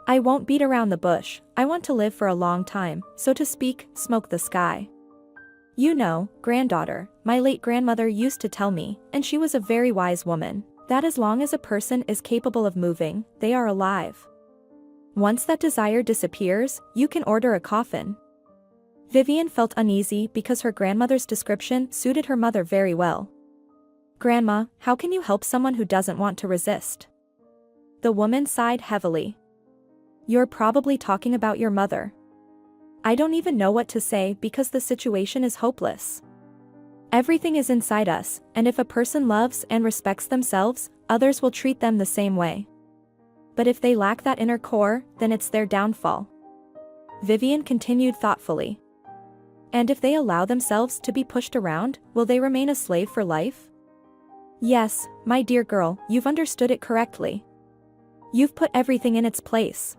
I won't beat around the bush, I want to live for a long time, so to speak, smoke the sky. You know, granddaughter, my late grandmother used to tell me, and she was a very wise woman, that as long as a person is capable of moving, they are alive. Once that desire disappears, you can order a coffin. Vivian felt uneasy because her grandmother's description suited her mother very well. Grandma, how can you help someone who doesn't want to resist? The woman sighed heavily. You're probably talking about your mother. I don't even know what to say because the situation is hopeless. Everything is inside us, and if a person loves and respects themselves, others will treat them the same way. But if they lack that inner core, then it's their downfall. Vivian continued thoughtfully. And if they allow themselves to be pushed around, will they remain a slave for life? Yes, my dear girl, you've understood it correctly. You've put everything in its place.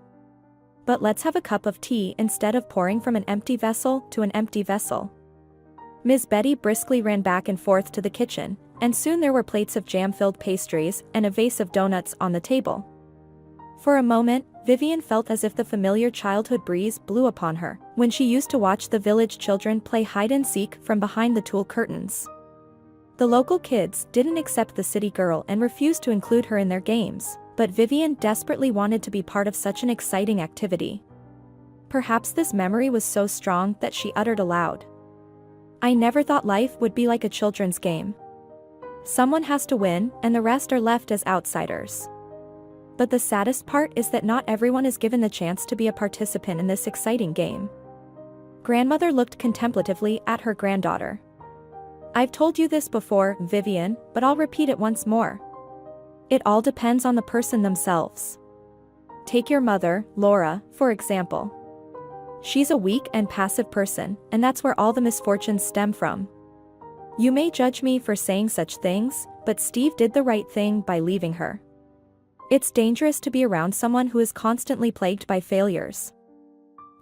But let's have a cup of tea instead of pouring from an empty vessel to an empty vessel. Ms. Betty briskly ran back and forth to the kitchen, and soon there were plates of jam-filled pastries and a vase of donuts on the table. For a moment, Vivian felt as if the familiar childhood breeze blew upon her, when she used to watch the village children play hide-and-seek from behind the tulle curtains. The local kids didn't accept the city girl and refused to include her in their games, but Vivian desperately wanted to be part of such an exciting activity. Perhaps this memory was so strong that she uttered aloud. I never thought life would be like a children's game. Someone has to win, and the rest are left as outsiders. But the saddest part is that not everyone is given the chance to be a participant in this exciting game. Grandmother looked contemplatively at her granddaughter. I've told you this before, Vivian, but I'll repeat it once more. It all depends on the person themselves. Take your mother, Laura, for example. She's a weak and passive person, and that's where all the misfortunes stem from. You may judge me for saying such things, but Steve did the right thing by leaving her. It's dangerous to be around someone who is constantly plagued by failures.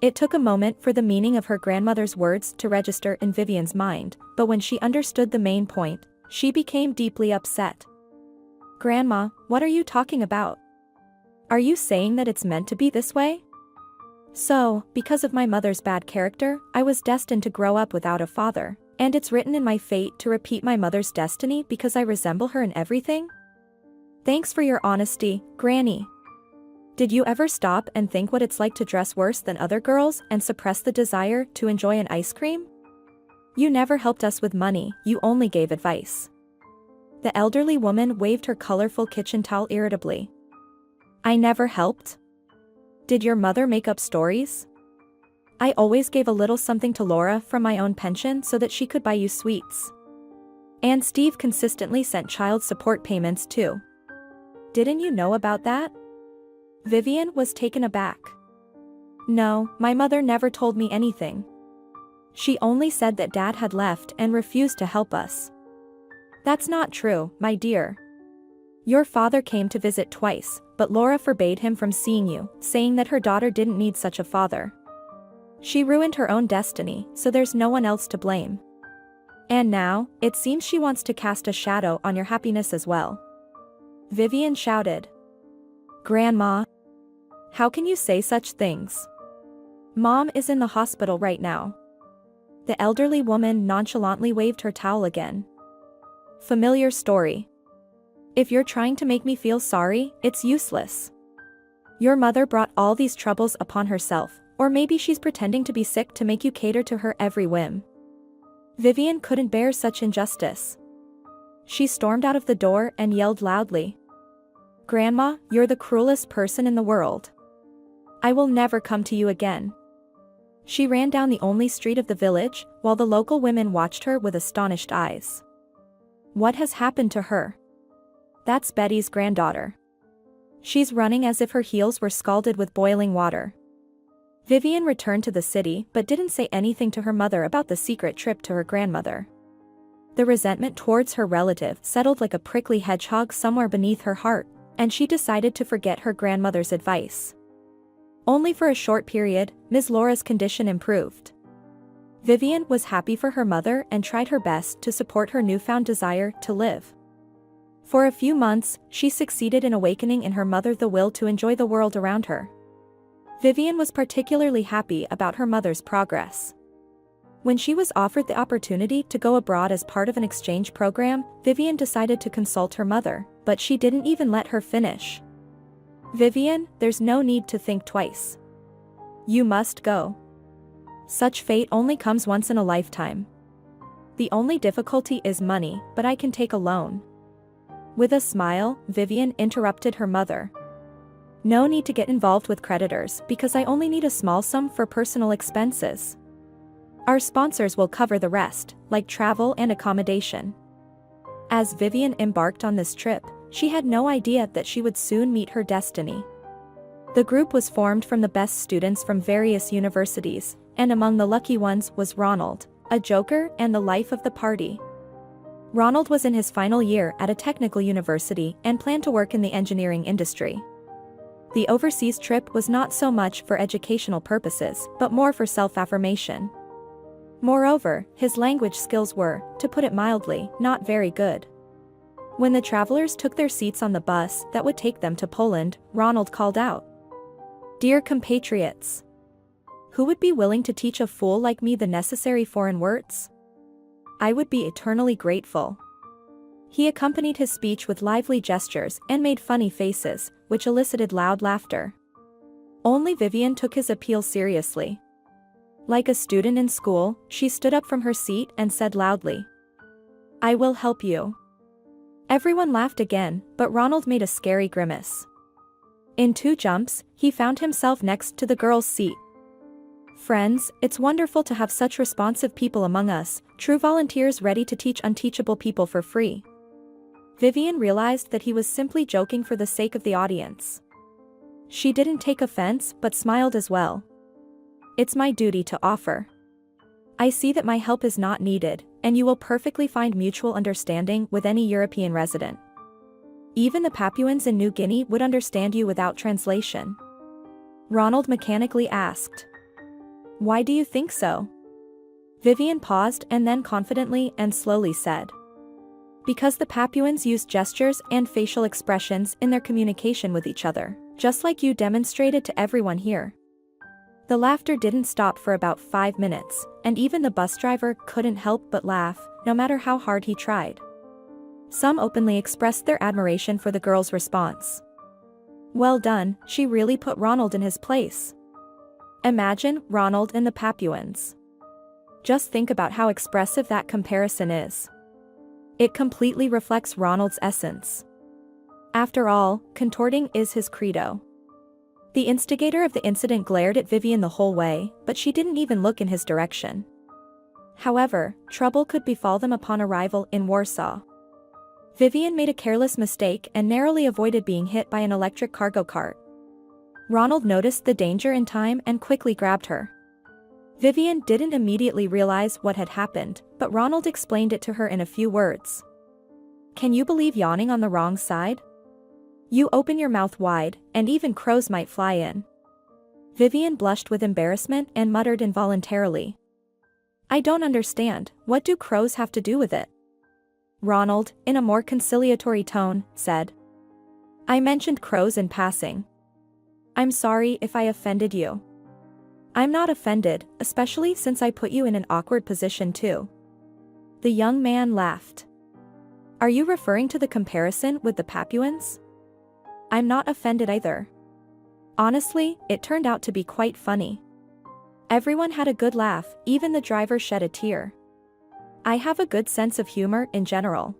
It took a moment for the meaning of her grandmother's words to register in Vivian's mind, but when she understood the main point, she became deeply upset. "Grandma, what are you talking about? Are you saying that it's meant to be this way?" "So, because of my mother's bad character, I was destined to grow up without a father, and it's written in my fate to repeat my mother's destiny because I resemble her in everything?" "Thanks for your honesty, Granny. Did you ever stop and think what it's like to dress worse than other girls and suppress the desire to enjoy an ice cream? You never helped us with money, you only gave advice." The elderly woman waved her colorful kitchen towel irritably. "I never helped? Did your mother make up stories? I always gave a little something to Laura from my own pension so that she could buy you sweets. And Steve consistently sent child support payments too. Didn't you know about that?" Vivian was taken aback. "No, my mother never told me anything. She only said that Dad had left and refused to help us." "That's not true, my dear. Your father came to visit twice, but Laura forbade him from seeing you, saying that her daughter didn't need such a father. She ruined her own destiny, so there's no one else to blame. And now, it seems she wants to cast a shadow on your happiness as well." Vivian shouted. "Grandma, how can you say such things? Mom is in the hospital right now." The elderly woman nonchalantly waved her towel again. "Familiar story. If you're trying to make me feel sorry, it's useless. Your mother brought all these troubles upon herself, or maybe she's pretending to be sick to make you cater to her every whim." Vivian couldn't bear such injustice. She stormed out of the door and yelled loudly. "Grandma, you're the cruelest person in the world. I will never come to you again." She ran down the only street of the village, while the local women watched her with astonished eyes. "What has happened to her? That's Betty's granddaughter. She's running as if her heels were scalded with boiling water." Vivian returned to the city but didn't say anything to her mother about the secret trip to her grandmother. The resentment towards her relative settled like a prickly hedgehog somewhere beneath her heart, and she decided to forget her grandmother's advice. Only for a short period, Ms. Laura's condition improved. Vivian was happy for her mother and tried her best to support her newfound desire to live. For a few months, she succeeded in awakening in her mother the will to enjoy the world around her. Vivian was particularly happy about her mother's progress. When she was offered the opportunity to go abroad as part of an exchange program, Vivian decided to consult her mother, but she didn't even let her finish. "Vivian, there's no need to think twice. You must go. Such fate only comes once in a lifetime. The only difficulty is money, but I can take a loan." With a smile, Vivian interrupted her mother. "No need to get involved with creditors because I only need a small sum for personal expenses. Our sponsors will cover the rest, like travel and accommodation." As Vivian embarked on this trip, she had no idea that she would soon meet her destiny. The group was formed from the best students from various universities, and among the lucky ones was Ronald, a joker and the life of the party. Ronald was in his final year at a technical university and planned to work in the engineering industry. The overseas trip was not so much for educational purposes, but more for self-affirmation. Moreover, his language skills were, to put it mildly, not very good. When the travelers took their seats on the bus that would take them to Poland, Ronald called out, "Dear compatriots, who would be willing to teach a fool like me the necessary foreign words? I would be eternally grateful." He accompanied his speech with lively gestures and made funny faces, which elicited loud laughter. Only Vivian took his appeal seriously. Like a student in school, she stood up from her seat and said loudly, "I will help you." Everyone laughed again, but Ronald made a scary grimace. In 2 jumps, he found himself next to the girl's seat. "Friends, it's wonderful to have such responsive people among us, true volunteers ready to teach unteachable people for free." Vivian realized that he was simply joking for the sake of the audience. She didn't take offense but smiled as well. "It's my duty to offer. I see that my help is not needed, and you will perfectly find mutual understanding with any European resident." Even the Papuans in New Guinea would understand you without translation. Ronald mechanically asked. Why do you think so? Vivian paused and then confidently and slowly said. Because the Papuans use gestures and facial expressions in their communication with each other, just like you demonstrated to everyone here. The laughter didn't stop for about 5 minutes, and even the bus driver couldn't help but laugh, no matter how hard he tried. Some openly expressed their admiration for the girl's response. Well done, she really put Ronald in his place. Imagine Ronald and the Papuans. Just think about how expressive that comparison is. It completely reflects Ronald's essence. After all, contorting is his credo. The instigator of the incident glared at Vivian the whole way, but she didn't even look in his direction. However, trouble could befall them upon arrival in Warsaw. Vivian made a careless mistake and narrowly avoided being hit by an electric cargo cart. Ronald noticed the danger in time and quickly grabbed her. Vivian didn't immediately realize what had happened, but Ronald explained it to her in a few words. Can you believe yawning on the wrong side? You open your mouth wide, and even crows might fly in. Vivian blushed with embarrassment and muttered involuntarily. I don't understand, what do crows have to do with it? Ronald, in a more conciliatory tone, said. I mentioned crows in passing. I'm sorry if I offended you. I'm not offended, especially since I put you in an awkward position too. The young man laughed. Are you referring to the comparison with the Papuans? I'm not offended either. Honestly, it turned out to be quite funny. Everyone had a good laugh, even the driver shed a tear. I have a good sense of humor in general.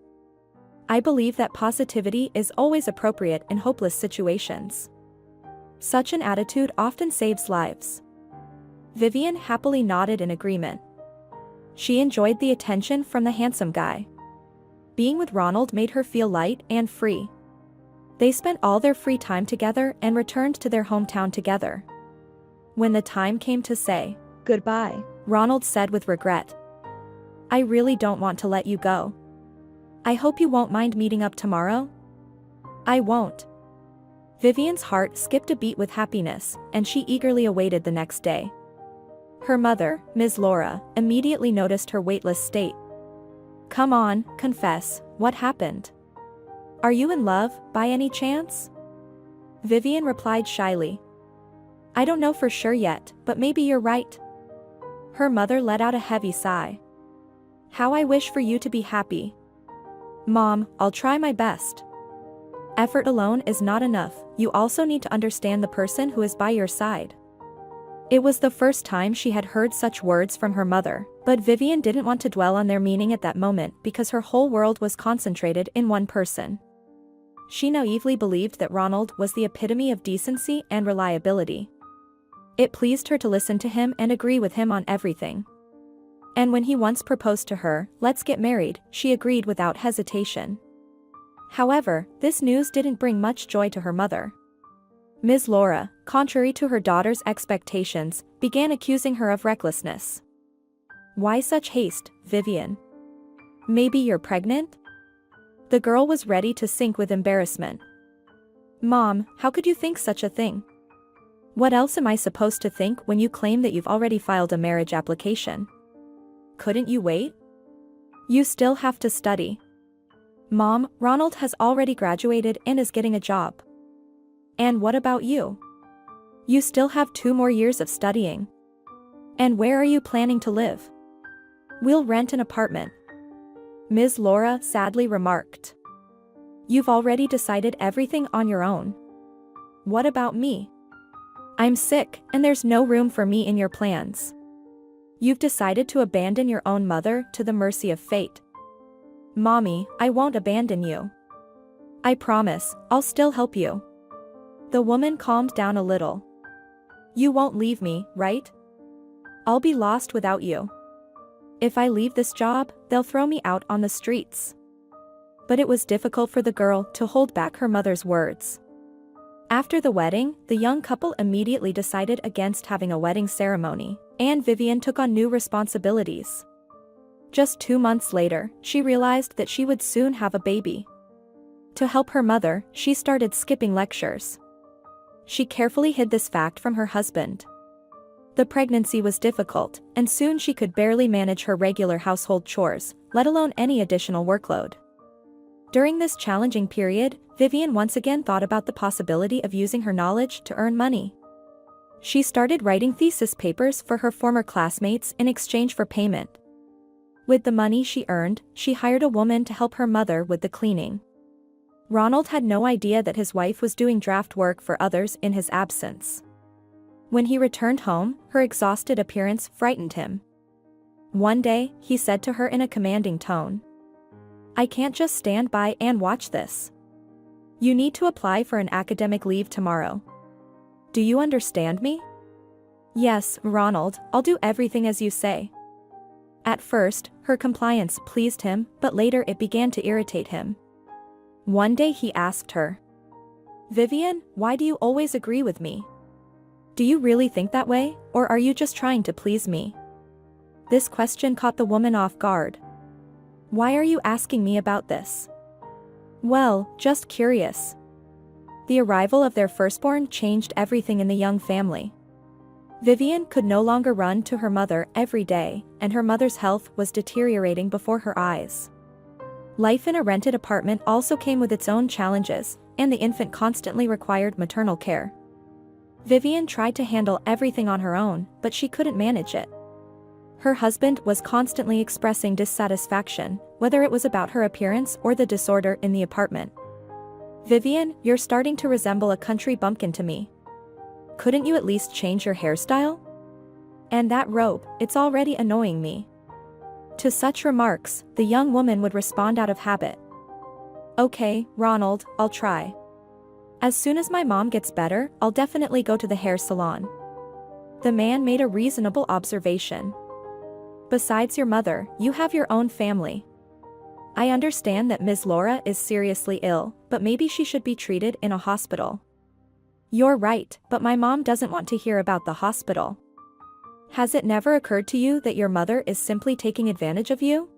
I believe that positivity is always appropriate in hopeless situations. Such an attitude often saves lives. Vivian happily nodded in agreement. She enjoyed the attention from the handsome guy. Being with Ronald made her feel light and free. They spent all their free time together and returned to their hometown together. When the time came to say goodbye, Ronald said with regret, I really don't want to let you go. I hope you won't mind meeting up tomorrow? I won't. Vivian's heart skipped a beat with happiness, and she eagerly awaited the next day. Her mother, Ms. Laura, immediately noticed her weightless state. Come on, confess, what happened? Are you in love, by any chance? Vivian replied shyly. I don't know for sure yet, but maybe you're right. Her mother let out a heavy sigh. How I wish for you to be happy. Mom, I'll try my best. Effort alone is not enough, you also need to understand the person who is by your side. It was the first time she had heard such words from her mother, but Vivian didn't want to dwell on their meaning at that moment because her whole world was concentrated in one person. She naively believed that Ronald was the epitome of decency and reliability. It pleased her to listen to him and agree with him on everything. And when he once proposed to her, let's get married, she agreed without hesitation. However, this news didn't bring much joy to her mother. Ms. Laura, contrary to her daughter's expectations, began accusing her of recklessness. Why such haste, Vivian? Maybe you're pregnant? The girl was ready to sink with embarrassment. Mom, how could you think such a thing? What else am I supposed to think when you claim that you've already filed a marriage application? Couldn't you wait? You still have to study. Mom, Ronald has already graduated and is getting a job. And what about you? You still have 2 more years of studying. And where are you planning to live? We'll rent an apartment. Ms. Laura sadly remarked. You've already decided everything on your own. What about me? I'm sick, and there's no room for me in your plans. You've decided to abandon your own mother to the mercy of fate. Mommy, I won't abandon you. I promise, I'll still help you. The woman calmed down a little. You won't leave me, right? I'll be lost without you. If I leave this job, they'll throw me out on the streets. But it was difficult for the girl to hold back her mother's words. After the wedding, the young couple immediately decided against having a wedding ceremony, and Vivian took on new responsibilities. Just 2 months later, she realized that she would soon have a baby. To help her mother, she started skipping lectures. She carefully hid this fact from her husband. The pregnancy was difficult, and soon she could barely manage her regular household chores, let alone any additional workload. During this challenging period, Vivian once again thought about the possibility of using her knowledge to earn money. She started writing thesis papers for her former classmates in exchange for payment. With the money she earned, she hired a woman to help her mother with the cleaning. Ronald had no idea that his wife was doing draft work for others in his absence. When he returned home, her exhausted appearance frightened him. One day, he said to her in a commanding tone, "I can't just stand by and watch this. You need to apply for an academic leave tomorrow. Do you understand me?" "Yes, Ronald, I'll do everything as you say." At first, her compliance pleased him, but later it began to irritate him. One day he asked her, "Vivian, why do you always agree with me? Do you really think that way, or are you just trying to please me?" This question caught the woman off guard. "Why are you asking me about this?" "Well, just curious." The arrival of their firstborn changed everything in the young family. Vivian could no longer run to her mother every day, and her mother's health was deteriorating before her eyes. Life in a rented apartment also came with its own challenges, and the infant constantly required maternal care. Vivian tried to handle everything on her own, but she couldn't manage it. Her husband was constantly expressing dissatisfaction, whether it was about her appearance or the disorder in the apartment. "Vivian, you're starting to resemble a country bumpkin to me. Couldn't you at least change your hairstyle? And that robe, it's already annoying me." To such remarks, the young woman would respond out of habit. "Okay, Ronald, I'll try. As soon as my mom gets better, I'll definitely go to the hair salon." The man made a reasonable observation. "Besides your mother, you have your own family. I understand that Ms. Laura is seriously ill, but maybe she should be treated in a hospital." "You're right, but my mom doesn't want to hear about the hospital." "Has it never occurred to you that your mother is simply taking advantage of you?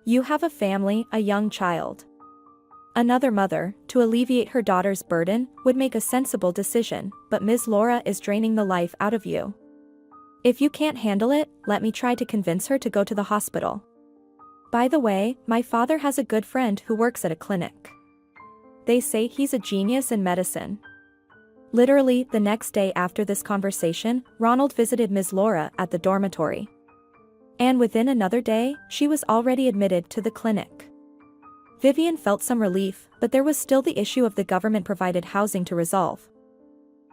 You have a family, a young child." Another mother, to alleviate her daughter's burden, would make a sensible decision, but Ms. Laura is draining the life out of you. If you can't handle it, let me try to convince her to go to the hospital. By the way, my father has a good friend who works at a clinic. They say he's a genius in medicine." Literally, the next day after this conversation, Ronald visited Ms. Laura at the dormitory. And within another day, she was already admitted to the clinic. Vivian felt some relief, but there was still the issue of the government-provided housing to resolve.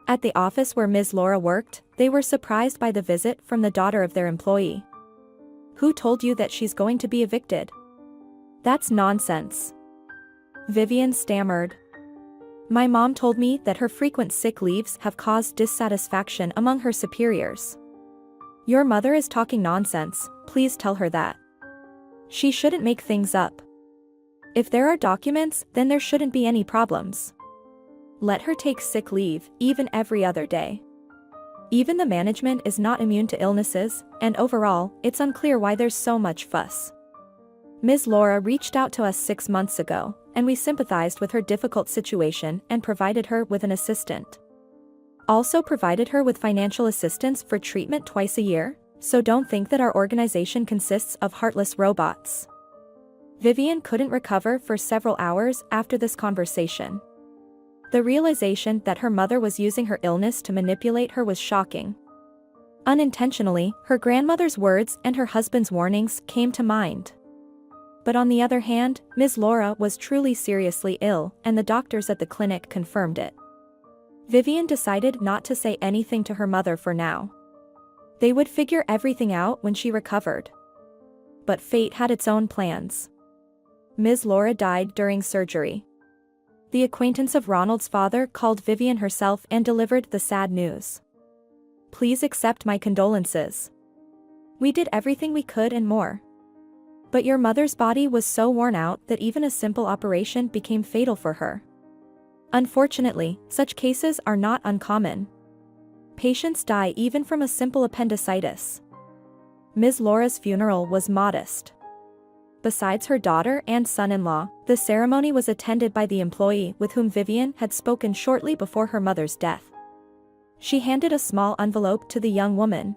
At the office where Ms. Laura worked, they were surprised by the visit from the daughter of their employee. "Who told you that she's going to be evicted?" "That's nonsense." Vivian stammered. "My mom told me that her frequent sick leaves have caused dissatisfaction among her superiors." "Your mother is talking nonsense, please tell her that. She shouldn't make things up. If there are documents, then there shouldn't be any problems. Let her take sick leave, even every other day. Even the management is not immune to illnesses, and overall, it's unclear why there's so much fuss. Ms. Laura reached out to us 6 months ago, and we sympathized with her difficult situation and provided her with an assistant. Also provided her with financial assistance for treatment twice a year, so don't think that our organization consists of heartless robots." Vivian couldn't recover for several hours after this conversation. The realization that her mother was using her illness to manipulate her was shocking. Unintentionally, her grandmother's words and her husband's warnings came to mind. But on the other hand, Ms. Laura was truly seriously ill, and the doctors at the clinic confirmed it. Vivian decided not to say anything to her mother for now. They would figure everything out when she recovered. But fate had its own plans. Ms. Laura died during surgery. The acquaintance of Ronald's father called Vivian herself and delivered the sad news. "Please accept my condolences. We did everything we could and more. But your mother's body was so worn out that even a simple operation became fatal for her. Unfortunately, such cases are not uncommon. Patients die even from a simple appendicitis." Ms. Laura's funeral was modest. Besides her daughter and son-in-law, the ceremony was attended by the employee with whom Vivian had spoken shortly before her mother's death. She handed a small envelope to the young woman.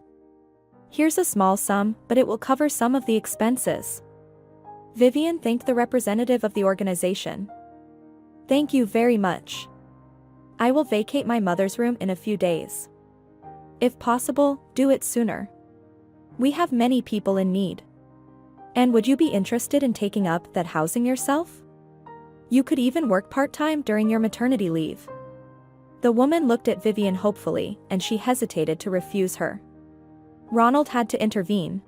"Here's a small sum, but it will cover some of the expenses." Vivian thanked the representative of the organization. "Thank you very much. I will vacate my mother's room in a few days. If possible, do it sooner. We have many people in need. And would you be interested in taking up that housing yourself? You could even work part-time during your maternity leave." The woman looked at Vivian hopefully, and she hesitated to refuse her. Ronald had to intervene.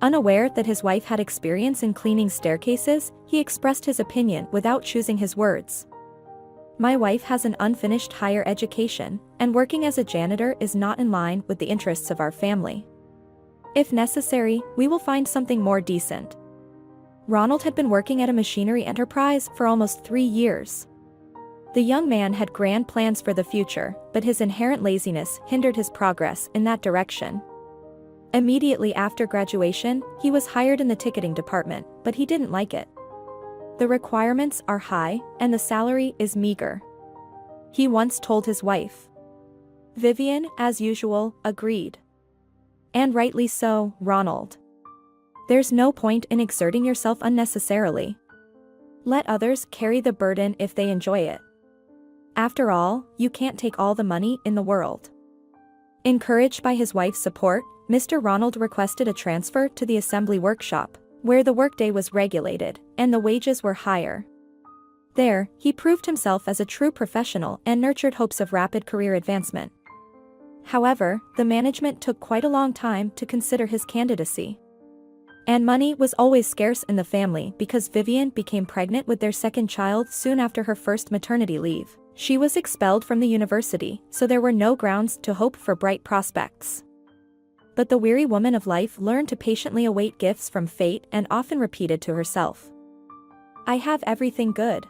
Unaware that his wife had experience in cleaning staircases, he expressed his opinion without choosing his words. "My wife has an unfinished higher education, and working as a janitor is not in line with the interests of our family. If necessary, we will find something more decent." Ronald had been working at a machinery enterprise for almost 3 years. The young man had grand plans for the future, but his inherent laziness hindered his progress in that direction. Immediately after graduation, he was hired in the ticketing department, but he didn't like it. The requirements are high, and the salary is meager. He once told his wife. Vivian, as usual, agreed. "And rightly so, Ronald. There's no point in exerting yourself unnecessarily. Let others carry the burden if they enjoy it. After all, you can't take all the money in the world." Encouraged by his wife's support, Mr. Ronald requested a transfer to the assembly workshop, where the workday was regulated, and the wages were higher. There, he proved himself as a true professional and nurtured hopes of rapid career advancement. However, the management took quite a long time to consider his candidacy. And money was always scarce in the family because Vivian became pregnant with their second child soon after her first maternity leave. She was expelled from the university, so there were no grounds to hope for bright prospects. But the weary woman of life learned to patiently await gifts from fate and often repeated to herself, "I have everything good.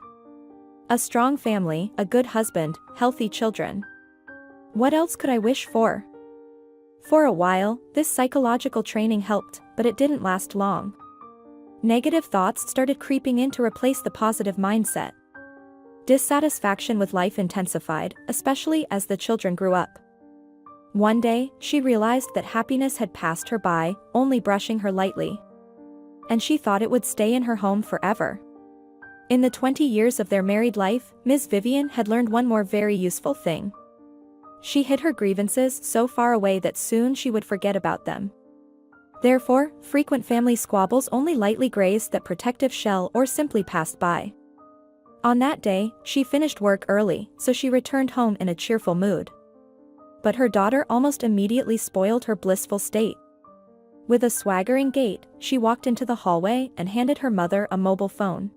A strong family, a good husband, healthy children. What else could I wish for?" For a while, this psychological training helped, but it didn't last long. Negative thoughts started creeping in to replace the positive mindset. Dissatisfaction with life intensified, especially as the children grew up. One day, she realized that happiness had passed her by, only brushing her lightly. And she thought it would stay in her home forever. In the 20 years of their married life, Ms. Vivian had learned one more very useful thing. She hid her grievances so far away that soon she would forget about them. Therefore, frequent family squabbles only lightly grazed that protective shell or simply passed by. On that day, she finished work early, so she returned home in a cheerful mood. But her daughter almost immediately spoiled her blissful state. With a swaggering gait, she walked into the hallway and handed her mother a mobile phone.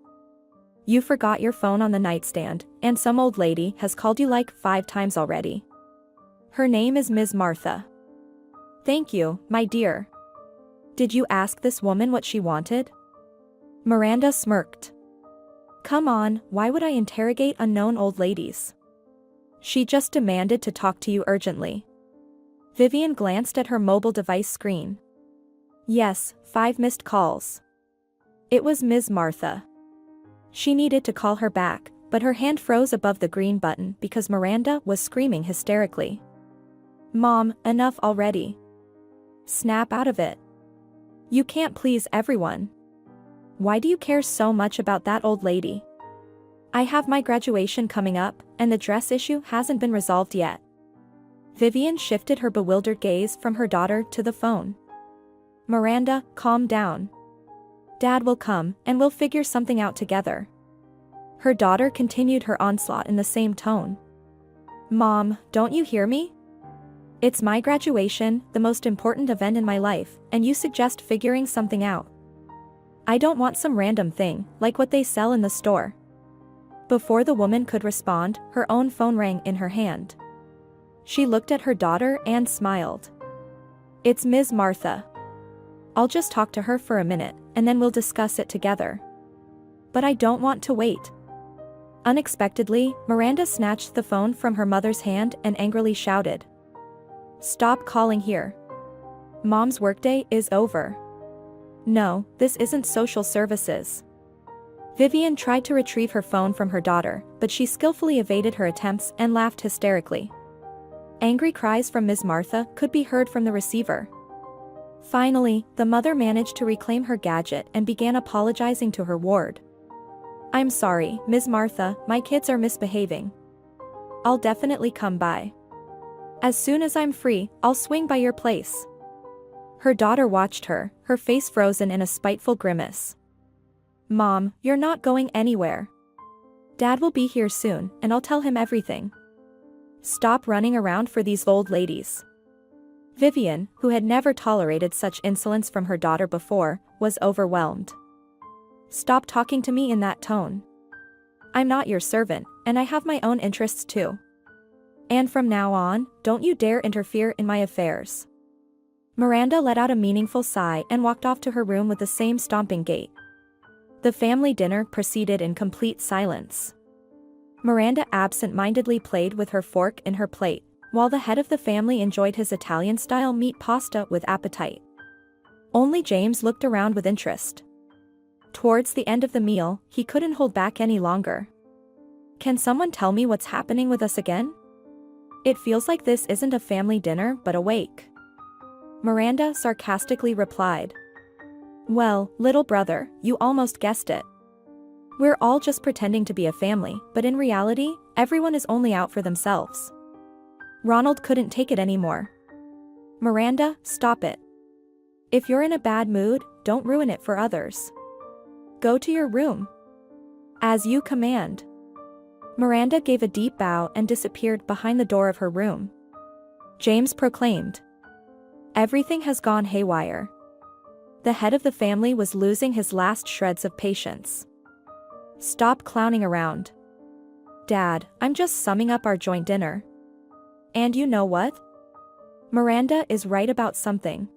"You forgot your phone on the nightstand, and some old lady has called you like 5 times already. Her name is Ms. Martha." "Thank you, my dear. Did you ask this woman what she wanted?" Miranda smirked. "Come on, why would I interrogate unknown old ladies? She just demanded to talk to you urgently." Vivian glanced at her mobile device screen. Yes, 5 missed calls. It was Ms. Martha. She needed to call her back, but her hand froze above the green button because Miranda was screaming hysterically. "Mom, enough already. Snap out of it. You can't please everyone. Why do you care so much about that old lady? I have my graduation coming up, and the dress issue hasn't been resolved yet." Vivian shifted her bewildered gaze from her daughter to the phone. "Miranda, calm down. Dad will come, and we'll figure something out together." Her daughter continued her onslaught in the same tone. "Mom, don't you hear me? It's my graduation, the most important event in my life, and you suggest figuring something out. I don't want some random thing, like what they sell in the store." Before the woman could respond, her own phone rang in her hand. She looked at her daughter and smiled. "It's Ms. Martha. I'll just talk to her for a minute, and then we'll discuss it together." "But I don't want to wait." Unexpectedly, Miranda snatched the phone from her mother's hand and angrily shouted, "Stop calling here. Mom's workday is over. No, this isn't social services. Vivian tried to retrieve her phone from her daughter, but she skillfully evaded her attempts and laughed hysterically. Angry cries from Ms. Martha could be heard from the receiver. Finally, the mother managed to reclaim her gadget and began apologizing to her ward. "I'm sorry, Ms. Martha, my kids are misbehaving. I'll definitely come by. As soon as I'm free, I'll swing by your place." Her daughter watched her, her face frozen in a spiteful grimace. "Mom, you're not going anywhere. Dad will be here soon, and I'll tell him everything. Stop running around for these old ladies." Vivian, who had never tolerated such insolence from her daughter before, was overwhelmed. "Stop talking to me in that tone. I'm not your servant, and I have my own interests too. And from now on, don't you dare interfere in my affairs." Miranda let out a meaningful sigh and walked off to her room with the same stomping gait. The family dinner proceeded in complete silence. Miranda absent-mindedly played with her fork in her plate, while the head of the family enjoyed his Italian-style meat pasta with appetite. Only James looked around with interest. Towards the end of the meal, he couldn't hold back any longer. "Can someone tell me what's happening with us again? It feels like this isn't a family dinner but a wake." Miranda sarcastically replied. "Well, little brother, you almost guessed it. We're all just pretending to be a family, but in reality, everyone is only out for themselves." Ronald couldn't take it anymore. "Miranda, stop it. If you're in a bad mood, don't ruin it for others. Go to your room. As you command." Miranda gave a deep bow and disappeared behind the door of her room. James proclaimed, "Everything has gone haywire." The head of the family was losing his last shreds of patience. "Stop clowning around. Dad, I'm just summing up our joint dinner. And you know what? Miranda is right about something.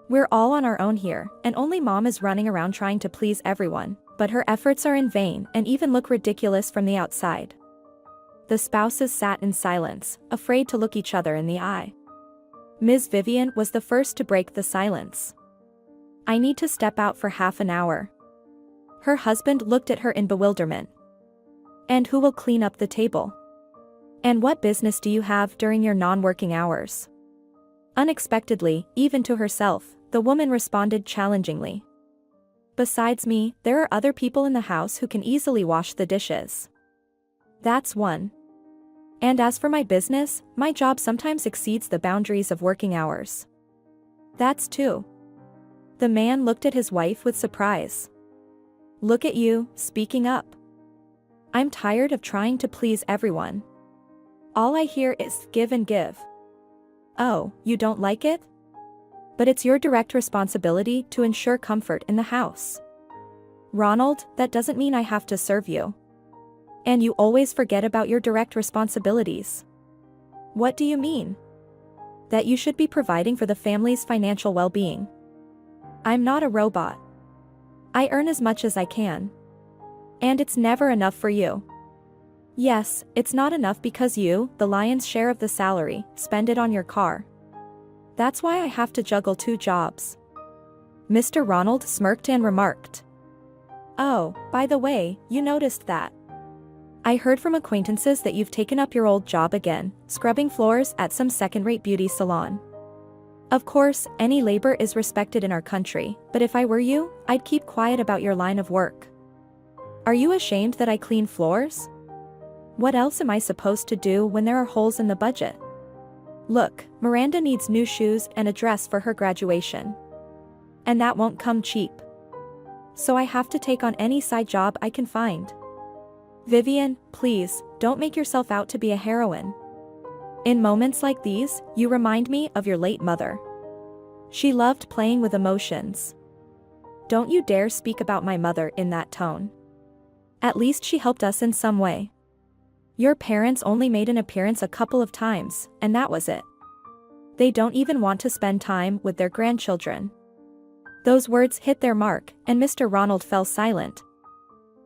We're all on our own here, and only Mom is running around trying to please everyone, but her efforts are in vain and even look ridiculous from the outside." The spouses sat in silence, afraid to look each other in the eye. Ms. Vivian was the first to break the silence. "I need to step out for half an hour." Her husband looked at her in bewilderment. "And who will clean up the table? And what business do you have during your non-working hours?" Unexpectedly, even to herself, the woman responded challengingly. "Besides me, there are other people in the house who can easily wash the dishes. That's one. And as for my business, my job sometimes exceeds the boundaries of working hours. That's two." The man looked at his wife with surprise. "Look at you, speaking up. I'm tired of trying to please everyone. All I hear is give and give. Oh, you don't like it? But it's your direct responsibility to ensure comfort in the house. Ronald, that doesn't mean I have to serve you. And you always forget about your direct responsibilities." "What do you mean?" "That you should be providing for the family's financial well-being. I'm not a robot. I earn as much as I can. And it's never enough for you. Yes, it's not enough because you, the lion's share of the salary, spend it on your car. That's why I have to juggle two jobs." Mr. Ronald smirked and remarked, "Oh, by the way, you noticed that. I heard from acquaintances that you've taken up your old job again, scrubbing floors at some second-rate beauty salon. Of course, any labor is respected in our country, but if I were you, I'd keep quiet about your line of work. Are you ashamed that I clean floors? What else am I supposed to do when there are holes in the budget? Look, Miranda needs new shoes and a dress for her graduation. And that won't come cheap. So I have to take on any side job I can find. Vivian, please, don't make yourself out to be a heroine. In moments like these, you remind me of your late mother. She loved playing with emotions. Don't you dare speak about my mother in that tone. At least she helped us in some way. Your parents only made an appearance a couple of times, and that was it. They don't even want to spend time with their grandchildren." Those words hit their mark, and Mr. Ronald fell silent.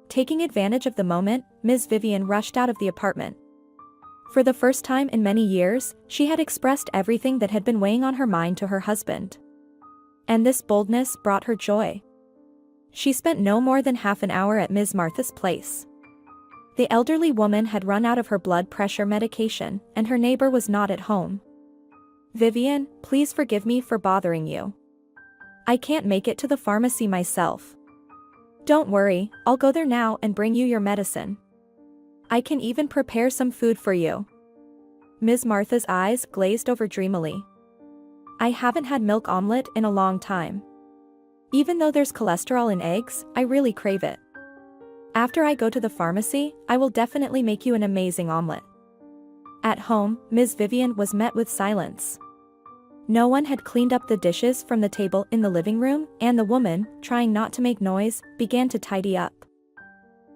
Taking advantage of the moment, Ms. Vivian rushed out of the apartment. For the first time in many years, she had expressed everything that had been weighing on her mind to her husband. and this boldness brought her joy. She spent no more than half an hour at Ms. Martha's place. The elderly woman had run out of her blood pressure medication, and her neighbor was not at home. "Vivian, please forgive me for bothering you. I can't make it to the pharmacy myself." "Don't worry, I'll go there now and bring you your medicine. I can even prepare some food for you." Ms. Martha's eyes glazed over dreamily. "I haven't had milk omelette in a long time. Even though there's cholesterol in eggs, I really crave it. After I go to the pharmacy, I will definitely make you an amazing omelette." At home, Ms. Vivian was met with silence. No one had cleaned up the dishes from the table in the living room, and the woman, trying not to make noise, began to tidy up.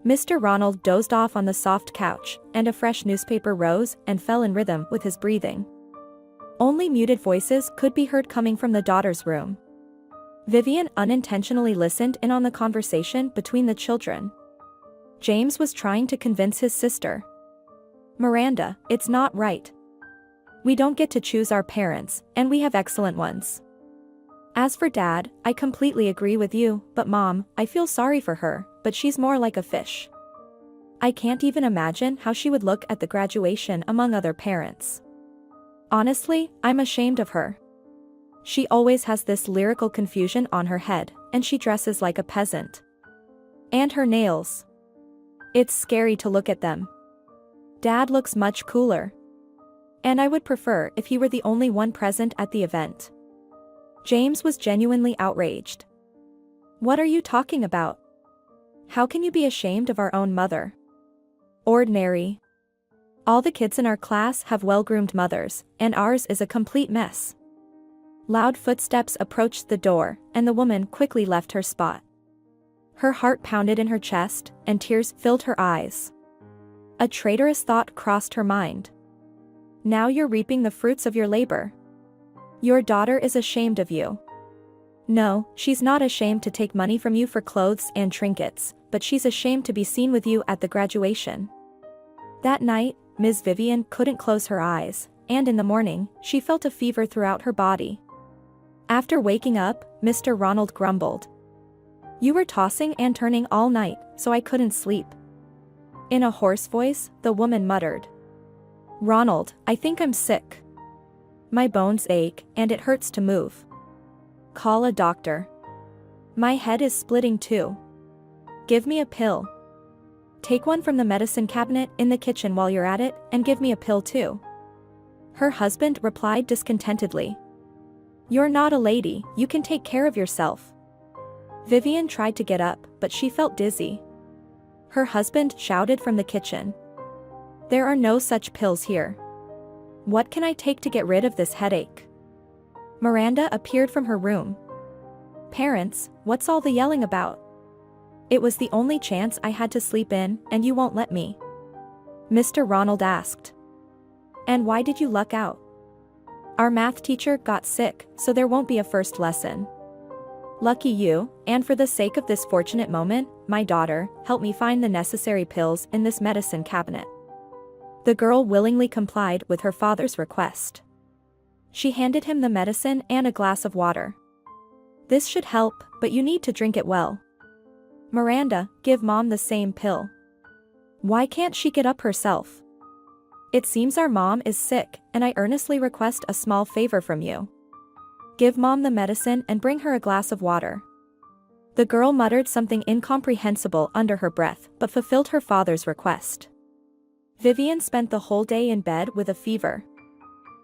Mr. Ronald dozed off on the soft couch, and a fresh newspaper rose and fell in rhythm with his breathing. Only muted voices could be heard coming from the daughter's room. Vivian unintentionally listened in on the conversation between the children. James was trying to convince his sister. "Miranda, it's not right. We don't get to choose our parents, and we have excellent ones. As for Dad, I completely agree with you, but Mom, I feel sorry for her, but she's more like a fish. I can't even imagine how she would look at the graduation among other parents. Honestly, I'm ashamed of her. She always has this lyrical confusion on her head, and she dresses like a peasant. And her nails. It's scary to look at them. Dad looks much cooler. And I would prefer if he were the only one present at the event." James was genuinely outraged. "What are you talking about? How can you be ashamed of our own mother? Ordinary. All the kids in our class have well-groomed mothers, and ours is a complete mess." Loud footsteps approached the door, and the woman quickly left her spot. Her heart pounded in her chest, and tears filled her eyes. A traitorous thought crossed her mind. Now you're reaping the fruits of your labor. Your daughter is ashamed of you. No, she's not ashamed to take money from you for clothes and trinkets, but she's ashamed to be seen with you at the graduation. That night, Ms. Vivian couldn't close her eyes, and in the morning, she felt a fever throughout her body. After waking up, Mr. Ronald grumbled. "You were tossing and turning all night, so I couldn't sleep." In a hoarse voice, the woman muttered. "Ronald, I think I'm sick. My bones ache, and it hurts to move. Call a doctor. My head is splitting too. Give me a pill. Take one from the medicine cabinet in the kitchen while you're at it, and give me a pill too." Her husband replied discontentedly. "You're not a lady, you can take care of yourself." Vivian tried to get up, but she felt dizzy. Her husband shouted from the kitchen. "There are no such pills here. What can I take to get rid of this headache?" Miranda appeared from her room. "Parents, what's all the yelling about? It was the only chance I had to sleep in, and you won't let me." Mr. Ronald asked. "And why did you luck out?" "Our math teacher got sick, so there won't be a first lesson." "Lucky you, and for the sake of this fortunate moment, my daughter, help me find the necessary pills in this medicine cabinet." The girl willingly complied with her father's request. She handed him the medicine and a glass of water. "This should help, but you need to drink it well. Miranda, give Mom the same pill. Why can't she get up herself? It seems our mom is sick, and I earnestly request a small favor from you. Give Mom the medicine and bring her a glass of water." The girl muttered something incomprehensible under her breath, but fulfilled her father's request. Vivian spent the whole day in bed with a fever.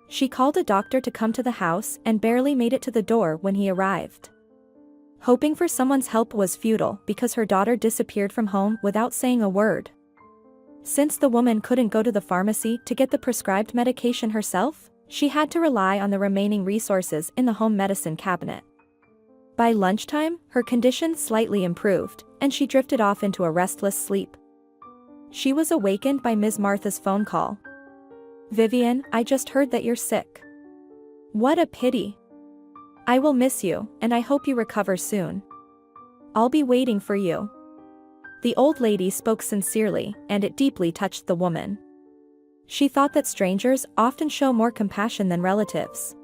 She called a doctor to come to the house and barely made it to the door when he arrived. Hoping for someone's help was futile because her daughter disappeared from home without saying a word. Since the woman couldn't go to the pharmacy to get the prescribed medication herself, she had to rely on the remaining resources in the home medicine cabinet. By lunchtime, her condition slightly improved, and she drifted off into a restless sleep. She was awakened by Ms. Martha's phone call. "Vivian, I just heard that you're sick. What a pity. I will miss you, and I hope you recover soon. I'll be waiting for you." The old lady spoke sincerely, and it deeply touched the woman. She thought that strangers often show more compassion than relatives.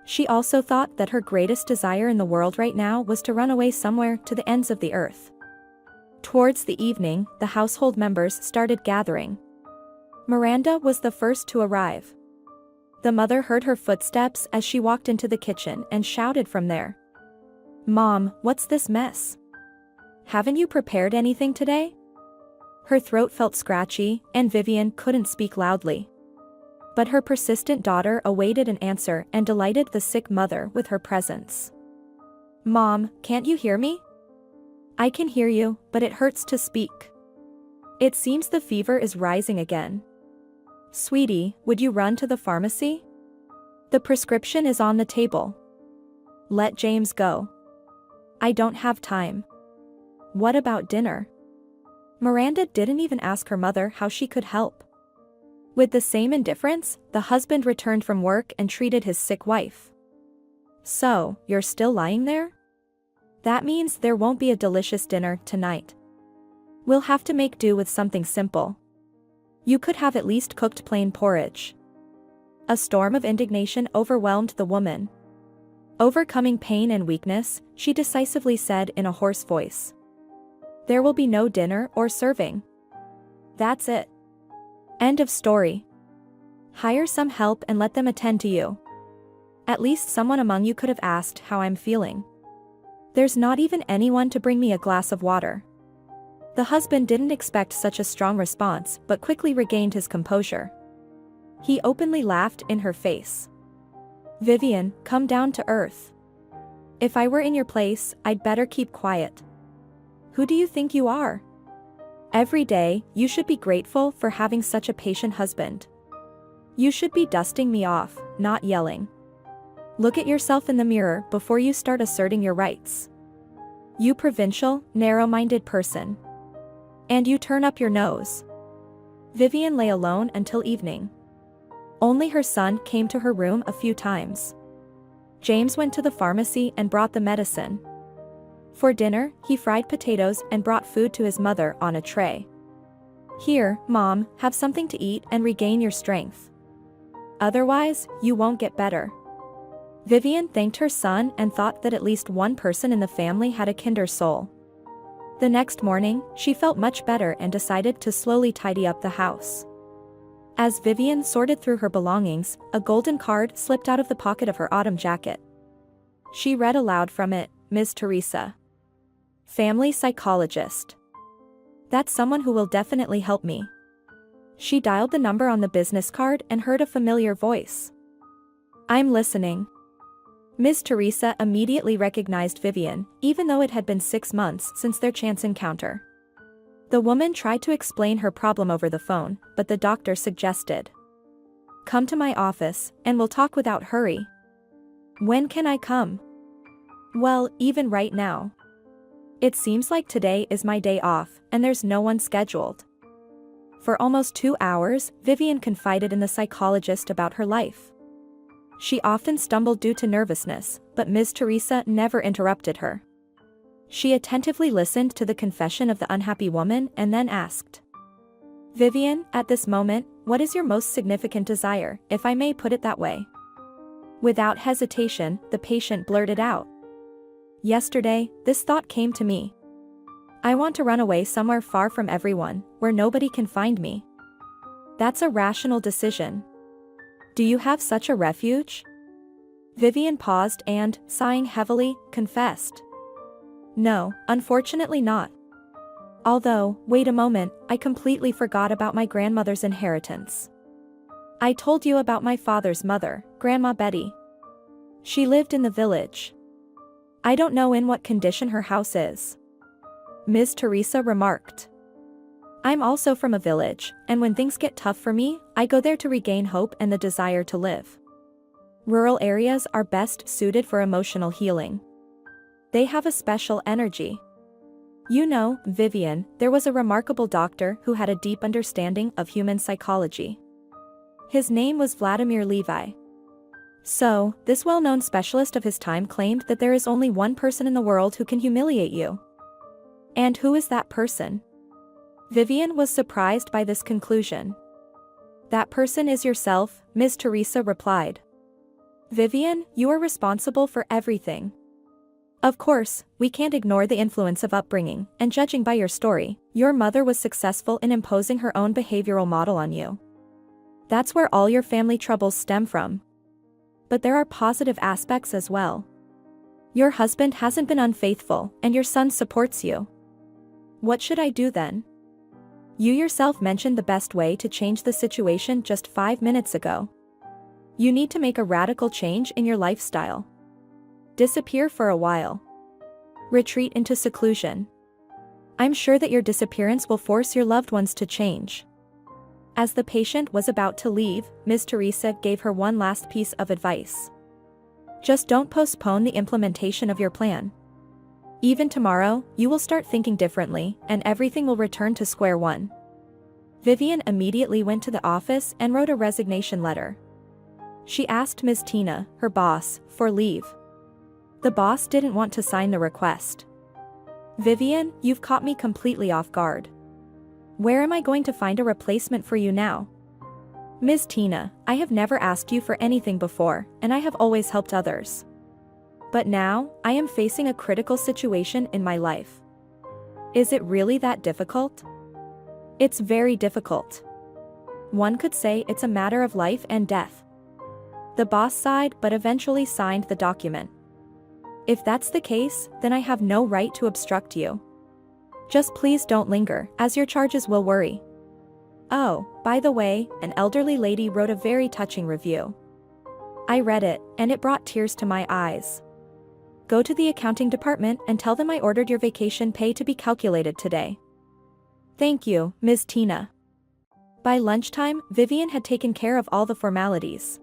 She also thought that her greatest desire in the world right now was to run away somewhere to the ends of the earth. Towards the evening, the household members started gathering. Miranda was the first to arrive. The mother heard her footsteps as she walked into the kitchen and shouted from there. "Mom, what's this mess? Haven't you prepared anything today?" Her throat felt scratchy, and Vivian couldn't speak loudly. But her persistent daughter awaited an answer and delighted the sick mother with her presence. "Mom, can't you hear me?" "I can hear you, but it hurts to speak. It seems the fever is rising again." "Sweetie, would you run to the pharmacy? The prescription is on the table." "Let James go." "I don't have time." "What about dinner?" Miranda didn't even ask her mother how she could help. With the same indifference, the husband returned from work and treated his sick wife. "So, you're still lying there? That means there won't be a delicious dinner tonight. We'll have to make do with something simple. You could have at least cooked plain porridge." A storm of indignation overwhelmed the woman. Overcoming pain and weakness, she decisively said in a hoarse voice, "There will be no dinner or serving. That's it. End of story. Hire some help and let them attend to you. At least someone among you could have asked how I'm feeling. There's not even anyone to bring me a glass of water." The husband didn't expect such a strong response but quickly regained his composure. He openly laughed in her face. "Vivian, come down to earth. If I were in your place, I'd better keep quiet. Who do you think you are? Every day, you should be grateful for having such a patient husband. You should be dusting me off, not yelling. Look at yourself in the mirror before you start asserting your rights. You provincial, narrow-minded person. And you turn up your nose." Vivian lay alone until evening. Only her son came to her room a few times. James went to the pharmacy and brought the medicine. For dinner, he fried potatoes and brought food to his mother on a tray. "Here, Mom, have something to eat and regain your strength. Otherwise, you won't get better." Vivian thanked her son and thought that at least one person in the family had a kinder soul. The next morning, she felt much better and decided to slowly tidy up the house. As Vivian sorted through her belongings, a golden card slipped out of the pocket of her autumn jacket. She read aloud from it, "Ms. Teresa. Family psychologist. That's someone who will definitely help me." She dialed the number on the business card and heard a familiar voice. "I'm listening." Ms. Teresa immediately recognized Vivian, even though it had been 6 months since their chance encounter. The woman tried to explain her problem over the phone, but the doctor suggested, "Come to my office, and we'll talk without hurry." "When can I come?" "Well, even right now. It seems like today is my day off, and there's no one scheduled." For almost 2 hours, Vivian confided in the psychologist about her life. She often stumbled due to nervousness, but Ms. Teresa never interrupted her. She attentively listened to the confession of the unhappy woman and then asked, "Vivian, at this moment, what is your most significant desire, if I may put it that way?" Without hesitation, the patient blurted out, "Yesterday, this thought came to me. I want to run away somewhere far from everyone, where nobody can find me." "That's a rational decision. Do you have such a refuge?" Vivian paused and, sighing heavily, confessed, "No, unfortunately not. Although, wait a moment, I completely forgot about my grandmother's inheritance. I told you about my father's mother, Grandma Betty. She lived in the village. I don't know in what condition her house is." Ms. Teresa remarked, "I'm also from a village, and when things get tough for me, I go there to regain hope and the desire to live. Rural areas are best suited for emotional healing. They have a special energy. You know, Vivian, there was a remarkable doctor who had a deep understanding of human psychology. His name was Vladimir Levi. So, this well-known specialist of his time claimed that there is only one person in the world who can humiliate you. And who is that person?" Vivian was surprised by this conclusion. "That person is yourself," Ms. Teresa replied. Vivian, you are responsible for everything. Of course, we can't ignore the influence of upbringing, and judging by your story, your mother was successful in imposing her own behavioral model on you. That's where all your family troubles stem from. But there are positive aspects as well. Your husband hasn't been unfaithful, and your son supports you. What should I do then? You yourself mentioned the best way to change the situation just 5 minutes ago. You need to make a radical change in your lifestyle. Disappear for a while. Retreat into seclusion. I'm sure that your disappearance will force your loved ones to change. As the patient was about to leave, Ms. Teresa gave her one last piece of advice. Just don't postpone the implementation of your plan. Even tomorrow, you will start thinking differently, and everything will return to square one. Vivian immediately went to the office and wrote a resignation letter. She asked Ms. Tina, her boss, for leave. The boss didn't want to sign the request. Vivian, you've caught me completely off guard. Where am I going to find a replacement for you now? Ms. Tina, I have never asked you for anything before, and I have always helped others. But now, I am facing a critical situation in my life. Is it really that difficult? It's very difficult. One could say it's a matter of life and death. The boss sighed but eventually signed the document. If that's the case, then I have no right to obstruct you. Just please don't linger, as your charges will worry. Oh, by the way, an elderly lady wrote a very touching review. I read it, and it brought tears to my eyes. Go to the accounting department and tell them I ordered your vacation pay to be calculated today. Thank you, Ms. Tina. By lunchtime, Vivian had taken care of all the formalities.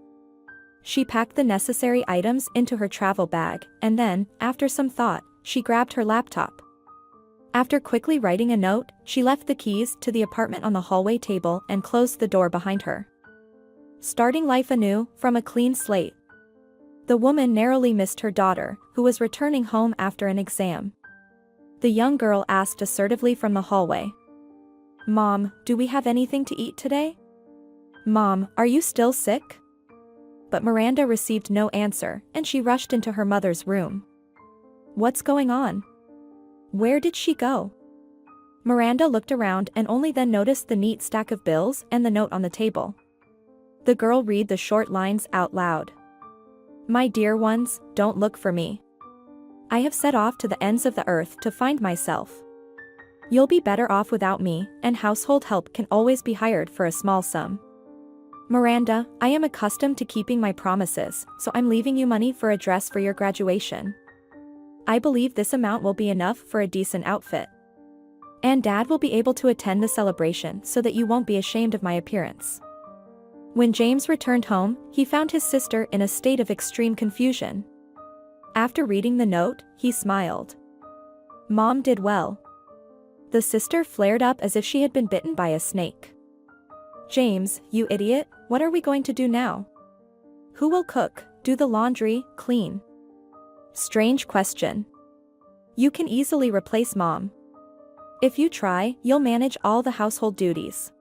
She packed the necessary items into her travel bag, and then, after some thought, she grabbed her laptop. After quickly writing a note, she left the keys to the apartment on the hallway table and closed the door behind her. Starting life anew, from a clean slate. The woman narrowly missed her daughter, who was returning home after an exam. The young girl asked assertively from the hallway. Mom, do we have anything to eat today? Mom, are you still sick? But Miranda received no answer, and she rushed into her mother's room. What's going on? Where did she go? Miranda looked around and only then noticed the neat stack of bills and the note on the table. The girl read the short lines out loud. My dear ones, don't look for me. I have set off to the ends of the earth to find myself. You'll be better off without me, and household help can always be hired for a small sum. Miranda, I am accustomed to keeping my promises, so I'm leaving you money for a dress for your graduation. I believe this amount will be enough for a decent outfit. And Dad will be able to attend the celebration so that you won't be ashamed of my appearance. When James returned home, he found his sister in a state of extreme confusion. After reading the note, he smiled. Mom did well. The sister flared up as if she had been bitten by a snake. James, you idiot, what are we going to do now? Who will cook, do the laundry, clean? Strange question. You can easily replace Mom. If you try, you'll manage all the household duties.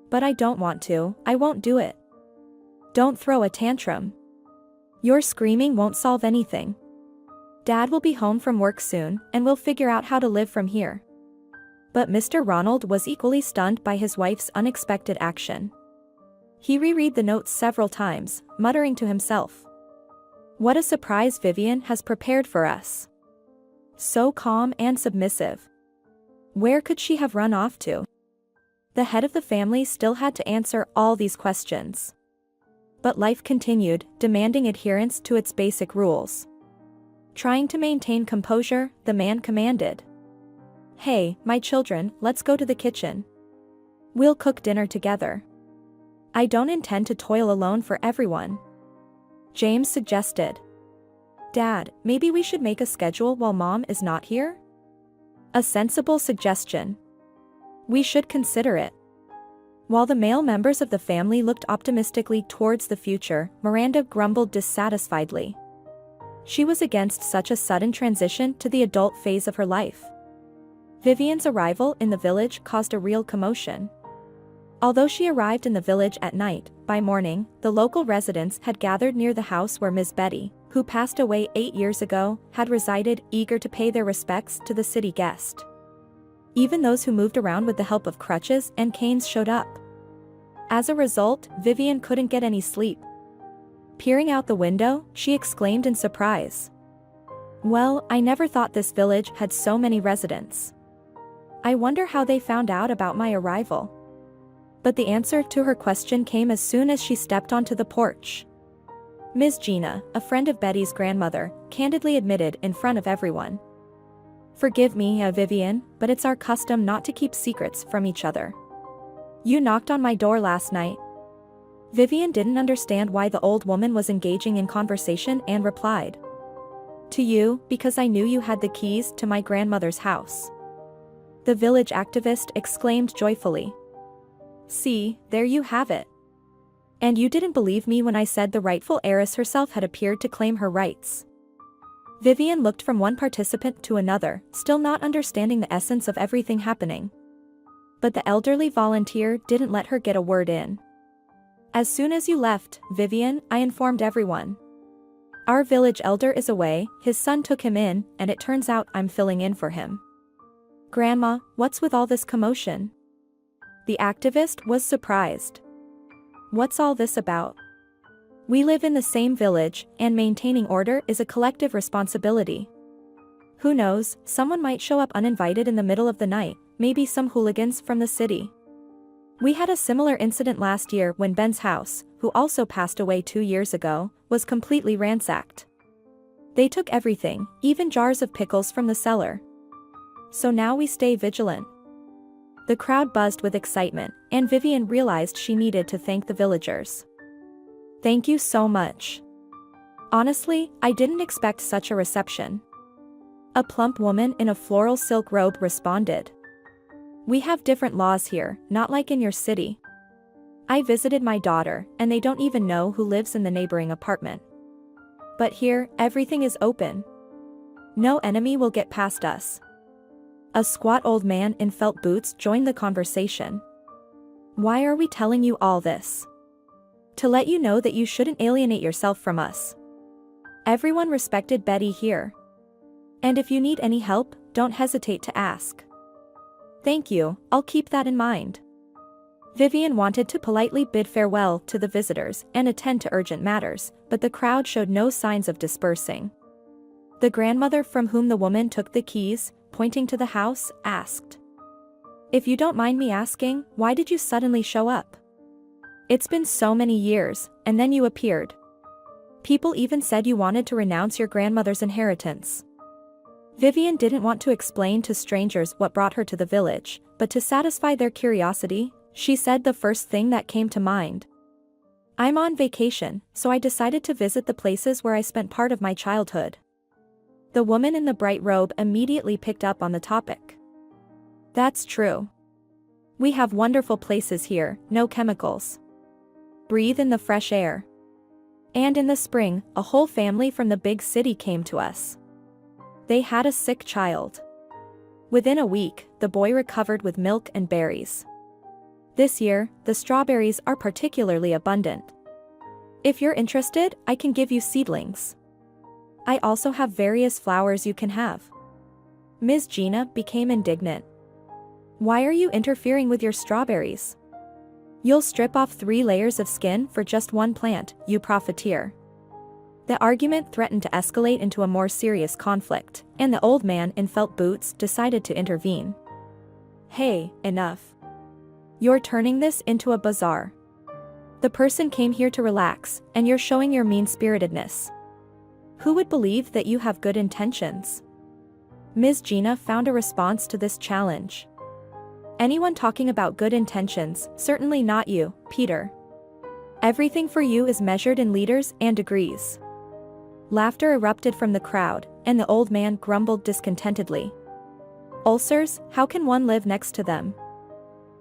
But I don't want to, I won't do it. Don't throw a tantrum. Your screaming won't solve anything. Dad will be home from work soon, and we'll figure out how to live from here. But Mr. Ronald was equally stunned by his wife's unexpected action. He reread the note several times, muttering to himself. What a surprise Vivian has prepared for us. So calm and submissive. Where could she have run off to? The head of the family still had to answer all these questions. But life continued, demanding adherence to its basic rules. Trying to maintain composure, the man commanded. Hey, my children, let's go to the kitchen. We'll cook dinner together. I don't intend to toil alone for everyone. James suggested. Dad, maybe we should make a schedule while Mom is not here? A sensible suggestion. We should consider it. While the male members of the family looked optimistically towards the future, Miranda grumbled dissatisfiedly. She was against such a sudden transition to the adult phase of her life. Vivian's arrival in the village caused a real commotion. Although she arrived in the village at night, by morning, the local residents had gathered near the house where Miss Betty, who passed away 8 years ago, had resided, eager to pay their respects to the city guest. Even those who moved around with the help of crutches and canes showed up. As a result, Vivian couldn't get any sleep. Peering out the window, she exclaimed in surprise. "Well, I never thought this village had so many residents. I wonder how they found out about my arrival." But the answer to her question came as soon as she stepped onto the porch. Ms. Gina, a friend of Betty's grandmother, candidly admitted in front of everyone. "Forgive me, Vivian, but it's our custom not to keep secrets from each other. You knocked on my door last night." Vivian didn't understand why the old woman was engaging in conversation and replied. "To you, because I knew you had the keys to my grandmother's house." The village activist exclaimed joyfully. "See, there you have it. And you didn't believe me when I said the rightful heiress herself had appeared to claim her rights." Vivian looked from one participant to another, still not understanding the essence of everything happening. But the elderly volunteer didn't let her get a word in. "As soon as you left, Vivian, I informed everyone. Our village elder is away, his son took him in, and it turns out I'm filling in for him." "Grandma, what's with all this commotion?" The activist was surprised. "What's all this about? We live in the same village, and maintaining order is a collective responsibility. Who knows, someone might show up uninvited in the middle of the night, maybe some hooligans from the city. We had a similar incident last year when Ben's house, who also passed away 2 years ago, was completely ransacked. They took everything, even jars of pickles from the cellar. So now we stay vigilant." The crowd buzzed with excitement, and Vivian realized she needed to thank the villagers. "Thank you so much. Honestly, I didn't expect such a reception." A plump woman in a floral silk robe responded. "We have different laws here, not like in your city. I visited my daughter, and they don't even know who lives in the neighboring apartment. But here, everything is open. No enemy will get past us." A squat old man in felt boots joined the conversation. "Why are we telling you all this? To let you know that you shouldn't alienate yourself from us. Everyone respected Betty here. And if you need any help, don't hesitate to ask." "Thank you, I'll keep that in mind." Vivian wanted to politely bid farewell to the visitors and attend to urgent matters, but the crowd showed no signs of dispersing. The grandmother from whom the woman took the keys, pointing to the house, asked, "If you don't mind me asking, why did you suddenly show up? It's been so many years, and then you appeared. People even said you wanted to renounce your grandmother's inheritance." Vivian didn't want to explain to strangers what brought her to the village, but to satisfy their curiosity, she said the first thing that came to mind. "I'm on vacation, so I decided to visit the places where I spent part of my childhood." The woman in the bright robe immediately picked up on the topic. "That's true. We have wonderful places here, no chemicals. Breathe in the fresh air. And in the spring, a whole family from the big city came to us. They had a sick child. Within a week, the boy recovered with milk and berries. This year, the strawberries are particularly abundant. If you're interested, I can give you seedlings. I also have various flowers you can have." Ms. Gina became indignant. "Why are you interfering with your strawberries? You'll strip off 3 layers of skin for just one plant, you profiteer." The argument threatened to escalate into a more serious conflict, and the old man in felt boots decided to intervene. "Hey, enough. You're turning this into a bazaar. The person came here to relax, and you're showing your mean-spiritedness. Who would believe that you have good intentions?" Ms. Gina found a response to this challenge. "Anyone talking about good intentions, certainly not you, Peter. Everything for you is measured in liters and degrees." Laughter erupted from the crowd, and the old man grumbled discontentedly. "Ulcers, how can one live next to them?"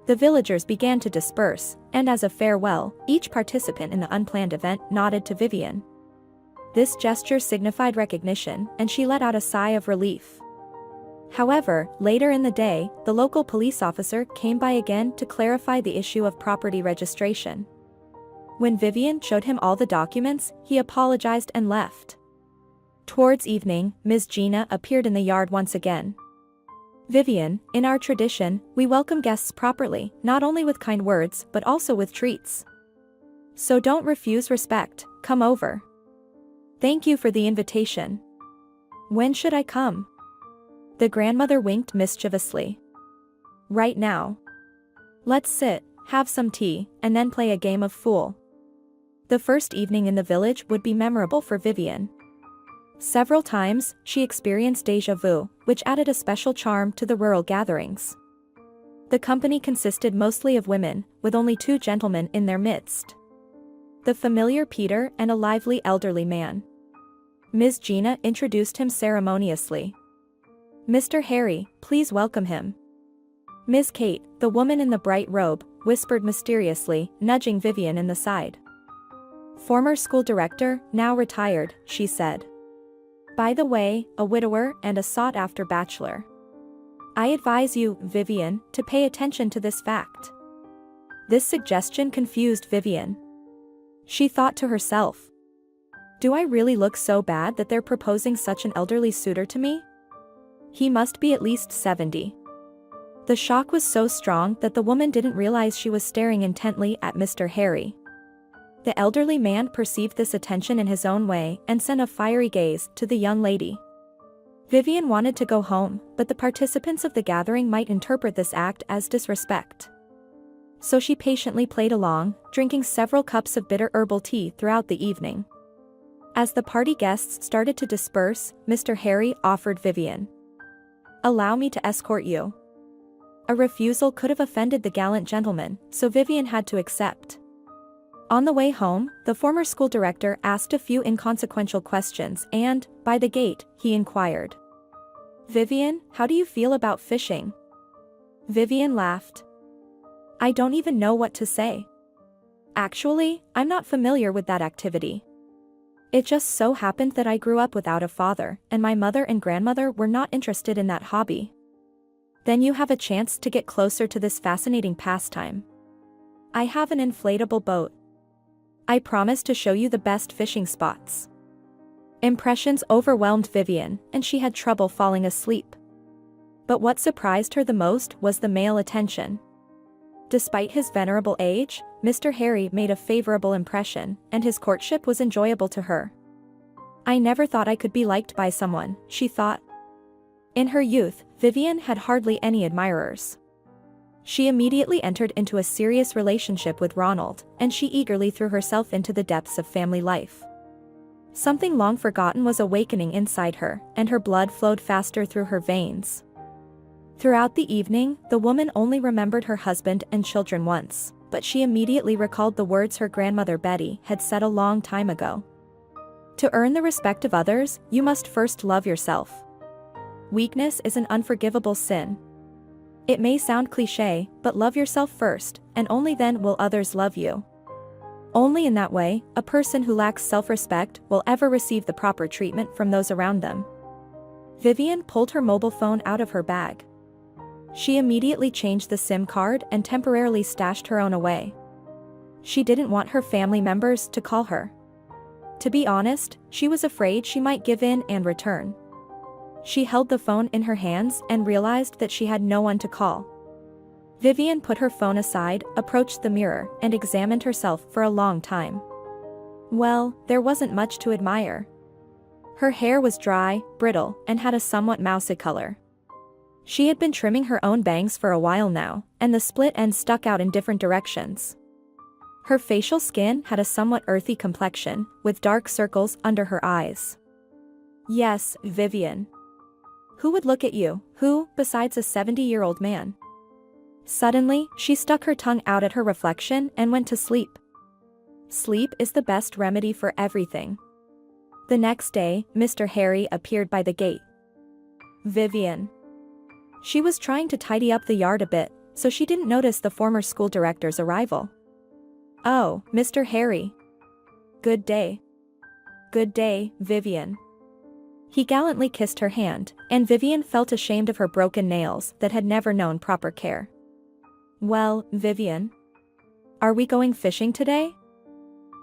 The villagers began to disperse, and as a farewell, each participant in the unplanned event nodded to Vivian. This gesture signified recognition, and she let out a sigh of relief. However, later in the day, the local police officer came by again to clarify the issue of property registration. When Vivian showed him all the documents, he apologized and left. Towards evening, Ms. Gina appeared in the yard once again. Vivian, in our tradition, we welcome guests properly, not only with kind words but also with treats. So don't refuse respect, come over. Thank you for the invitation. When should I come? The grandmother winked mischievously. Right now. Let's sit, have some tea, and then play a game of fool. The first evening in the village would be memorable for Vivian. Several times, she experienced déjà vu, which added a special charm to the rural gatherings. The company consisted mostly of women, with only 2 gentlemen in their midst. The familiar Peter and a lively elderly man. Ms. Gina introduced him ceremoniously. Mr. Harry, please welcome him. Ms. Kate, the woman in the bright robe, whispered mysteriously, nudging Vivian in the side. Former school director, now retired, she said. By the way, a widower and a sought-after bachelor. I advise you, Vivian, to pay attention to this fact. This suggestion confused Vivian. She thought to herself. Do I really look so bad that they're proposing such an elderly suitor to me? He must be at least 70. The shock was so strong that the woman didn't realize she was staring intently at Mr. Harry. The elderly man perceived this attention in his own way and sent a fiery gaze to the young lady. Vivian wanted to go home, but the participants of the gathering might interpret this act as disrespect. So she patiently played along, drinking several cups of bitter herbal tea throughout the evening. As the party guests started to disperse, Mr. Harry offered Vivian. Allow me to escort you. A refusal could have offended the gallant gentleman, so Vivian had to accept. On the way home, the former school director asked a few inconsequential questions and, by the gate, he inquired. Vivian, how do you feel about fishing? Vivian laughed. I don't even know what to say. Actually, I'm not familiar with that activity. It just so happened that I grew up without a father, and my mother and grandmother were not interested in that hobby. Then you have a chance to get closer to this fascinating pastime. I have an inflatable boat. I promise to show you the best fishing spots. Impressions overwhelmed Vivian, and she had trouble falling asleep. But what surprised her the most was the male attention. Despite his venerable age, Mr. Harry made a favorable impression, and his courtship was enjoyable to her. I never thought I could be liked by someone, she thought. In her youth, Vivian had hardly any admirers. She immediately entered into a serious relationship with Ronald, and she eagerly threw herself into the depths of family life. Something long forgotten was awakening inside her, and her blood flowed faster through her veins. Throughout the evening, the woman only remembered her husband and children once, but she immediately recalled the words her grandmother Betty had said a long time ago. To earn the respect of others, you must first love yourself. Weakness is an unforgivable sin. It may sound cliché, but love yourself first, and only then will others love you. Only in that way, a person who lacks self-respect will ever receive the proper treatment from those around them. Vivian pulled her mobile phone out of her bag. She immediately changed the SIM card and temporarily stashed her own away. She didn't want her family members to call her. To be honest, she was afraid she might give in and return. She held the phone in her hands and realized that she had no one to call. Vivian put her phone aside, approached the mirror, and examined herself for a long time. Well, there wasn't much to admire. Her hair was dry, brittle, and had a somewhat mousy color. She had been trimming her own bangs for a while now, and the split ends stuck out in different directions. Her facial skin had a somewhat earthy complexion, with dark circles under her eyes. Yes, Vivian. Who would look at you, who, besides a 70-year-old man? Suddenly, she stuck her tongue out at her reflection and went to sleep. Sleep is the best remedy for everything. The next day, Mr. Harry appeared by the gate. Vivian. She was trying to tidy up the yard a bit, so she didn't notice the former school director's arrival. Oh, Mr. Harry. Good day. Good day, Vivian. He gallantly kissed her hand, and Vivian felt ashamed of her broken nails that had never known proper care. Well, Vivian? Are we going fishing today?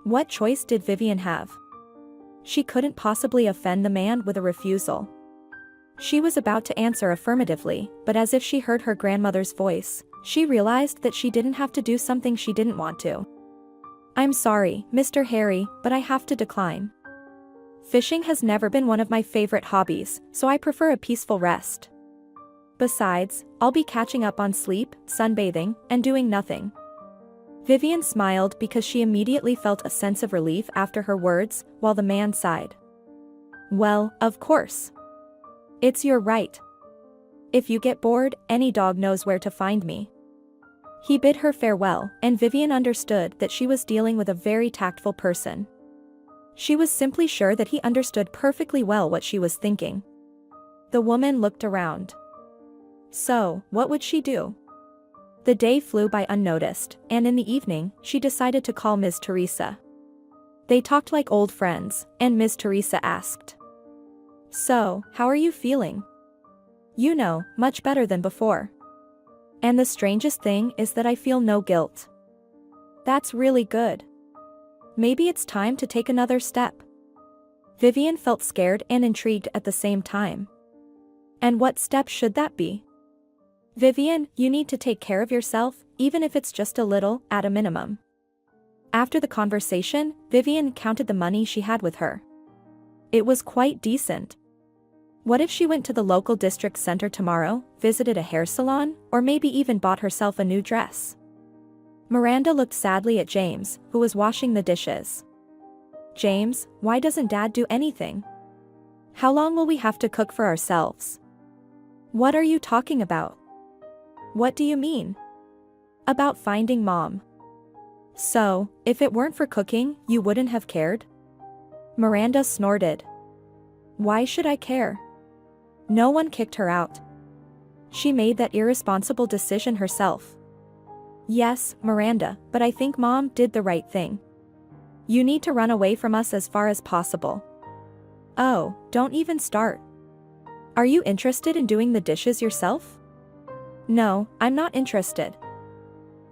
What choice did Vivian have? She couldn't possibly offend the man with a refusal. She was about to answer affirmatively, but as if she heard her grandmother's voice, she realized that she didn't have to do something she didn't want to. I'm sorry, Mr. Harry, but I have to decline. Fishing has never been one of my favorite hobbies, so I prefer a peaceful rest. Besides, I'll be catching up on sleep, sunbathing, and doing nothing. Vivian smiled because she immediately felt a sense of relief after her words, while the man sighed. Well, of course. It's your right. If you get bored, any dog knows where to find me. He bid her farewell, and Vivian understood that she was dealing with a very tactful person. She was simply sure that he understood perfectly well what she was thinking. The woman looked around. So, what would she do? The day flew by unnoticed, and in the evening, she decided to call Ms. Teresa. They talked like old friends, and Ms. Teresa asked, "So, how are you feeling?" "You know, much better than before. And the strangest thing is that I feel no guilt." "That's really good. Maybe it's time to take another step." Vivian felt scared and intrigued at the same time. "And what step should that be?" "Vivian, you need to take care of yourself, even if it's just a little, at a minimum." After the conversation, Vivian counted the money she had with her. It was quite decent. What if she went to the local district center tomorrow, visited a hair salon, or maybe even bought herself a new dress? Miranda looked sadly at James, who was washing the dishes. "James, why doesn't Dad do anything? How long will we have to cook for ourselves?" "What are you talking about?" "What do you mean?" "About finding Mom." "So, if it weren't for cooking, you wouldn't have cared?" Miranda snorted. "Why should I care? No one kicked her out. She made that irresponsible decision herself." "Yes, Miranda, but I think Mom did the right thing. You need to run away from us as far as possible." "Oh, don't even start. Are you interested in doing the dishes yourself?" "No, I'm not interested.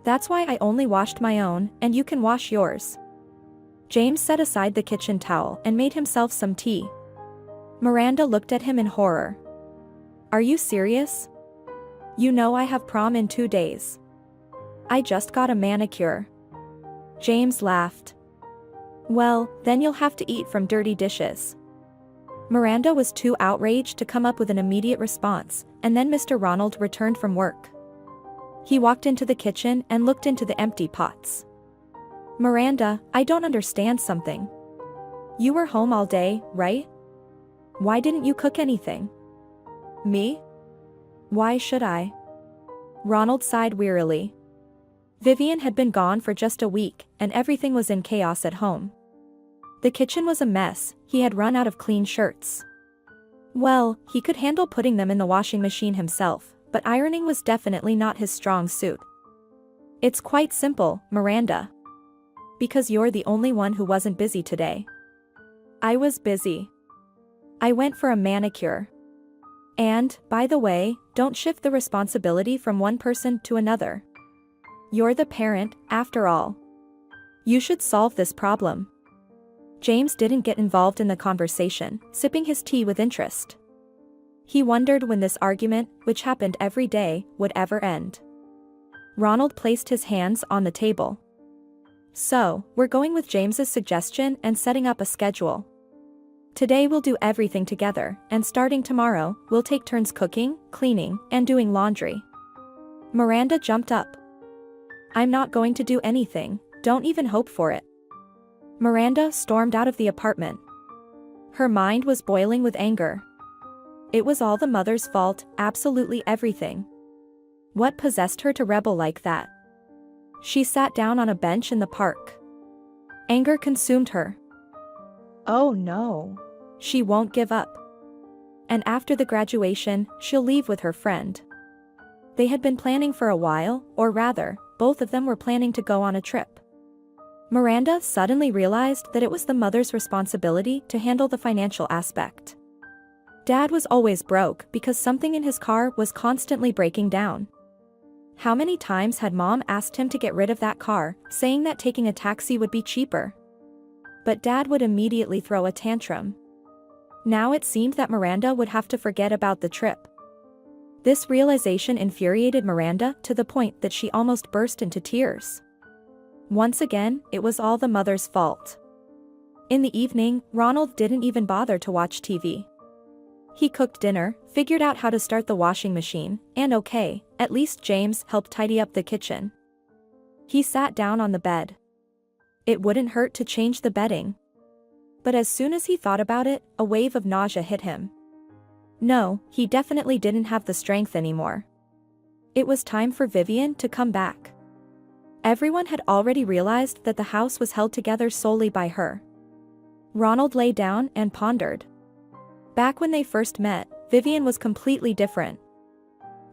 That's why I only washed my own, and you can wash yours." James set aside the kitchen towel and made himself some tea. Miranda looked at him in horror. "Are you serious? You know I have prom in 2 days. I just got a manicure." James laughed. "Well, then you'll have to eat from dirty dishes." Miranda was too outraged to come up with an immediate response, and then Mr. Ronald returned from work. He walked into the kitchen and looked into the empty pots. "Miranda, I don't understand something. You were home all day, right? Why didn't you cook anything?" "Me? Why should I?" Ronald sighed wearily. Vivian had been gone for just a week, and everything was in chaos at home. The kitchen was a mess. He had run out of clean shirts. Well, he could handle putting them in the washing machine himself, but ironing was definitely not his strong suit. "It's quite simple, Miranda. Because you're the only one who wasn't busy today." "I was busy. I went for a manicure. And, by the way, don't shift the responsibility from one person to another. You're the parent, after all. You should solve this problem." James didn't get involved in the conversation, sipping his tea with interest. He wondered when this argument, which happened every day, would ever end. Ronald placed his hands on the table. "So, we're going with James's suggestion and setting up a schedule. Today we'll do everything together, and starting tomorrow, we'll take turns cooking, cleaning, and doing laundry." Miranda jumped up. "I'm not going to do anything, don't even hope for it." Miranda stormed out of the apartment. Her mind was boiling with anger. It was all the mother's fault, absolutely everything. What possessed her to rebel like that? She sat down on a bench in the park. Anger consumed her. Oh no. She won't give up. And after the graduation, she'll leave with her friend. They had been planning for a while, or rather, both of them were planning to go on a trip. Miranda suddenly realized that it was the mother's responsibility to handle the financial aspect. Dad was always broke because something in his car was constantly breaking down. How many times had Mom asked him to get rid of that car, saying that taking a taxi would be cheaper? But Dad would immediately throw a tantrum. Now it seemed that Miranda would have to forget about the trip. This realization infuriated Miranda to the point that she almost burst into tears. Once again, it was all the mother's fault. In the evening, Ronald didn't even bother to watch TV. He cooked dinner, figured out how to start the washing machine, and okay, at least James helped tidy up the kitchen. He sat down on the bed. It wouldn't hurt to change the bedding. But as soon as he thought about it, a wave of nausea hit him. No, he definitely didn't have the strength anymore. It was time for Vivian to come back. Everyone had already realized that the house was held together solely by her. Ronald lay down and pondered. Back when they first met, Vivian was completely different.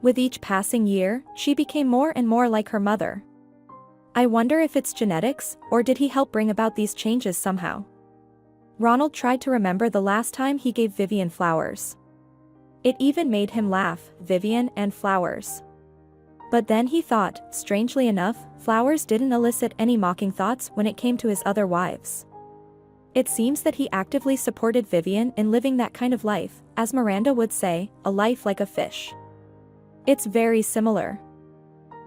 With each passing year, she became more and more like her mother. I wonder if it's genetics, or did he help bring about these changes somehow? Ronald tried to remember the last time he gave Vivian flowers. It even made him laugh, Vivian and flowers. But then he thought, strangely enough, flowers didn't elicit any mocking thoughts when it came to his other wives. It seems that he actively supported Vivian in living that kind of life, as Miranda would say, a life like a fish. It's very similar.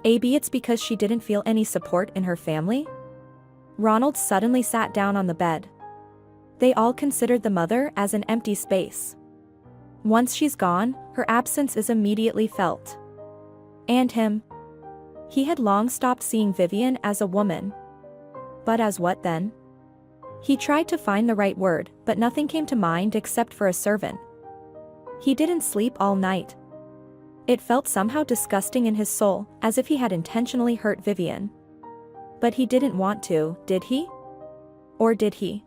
Maybe it's because she didn't feel any support in her family? Ronald suddenly sat down on the bed. They all considered the mother as an empty space. Once she's gone, her absence is immediately felt. And him. He had long stopped seeing Vivian as a woman. But as what then? He tried to find the right word, but nothing came to mind except for a servant. He didn't sleep all night. It felt somehow disgusting in his soul, as if he had intentionally hurt Vivian. But he didn't want to, did he? Or did he?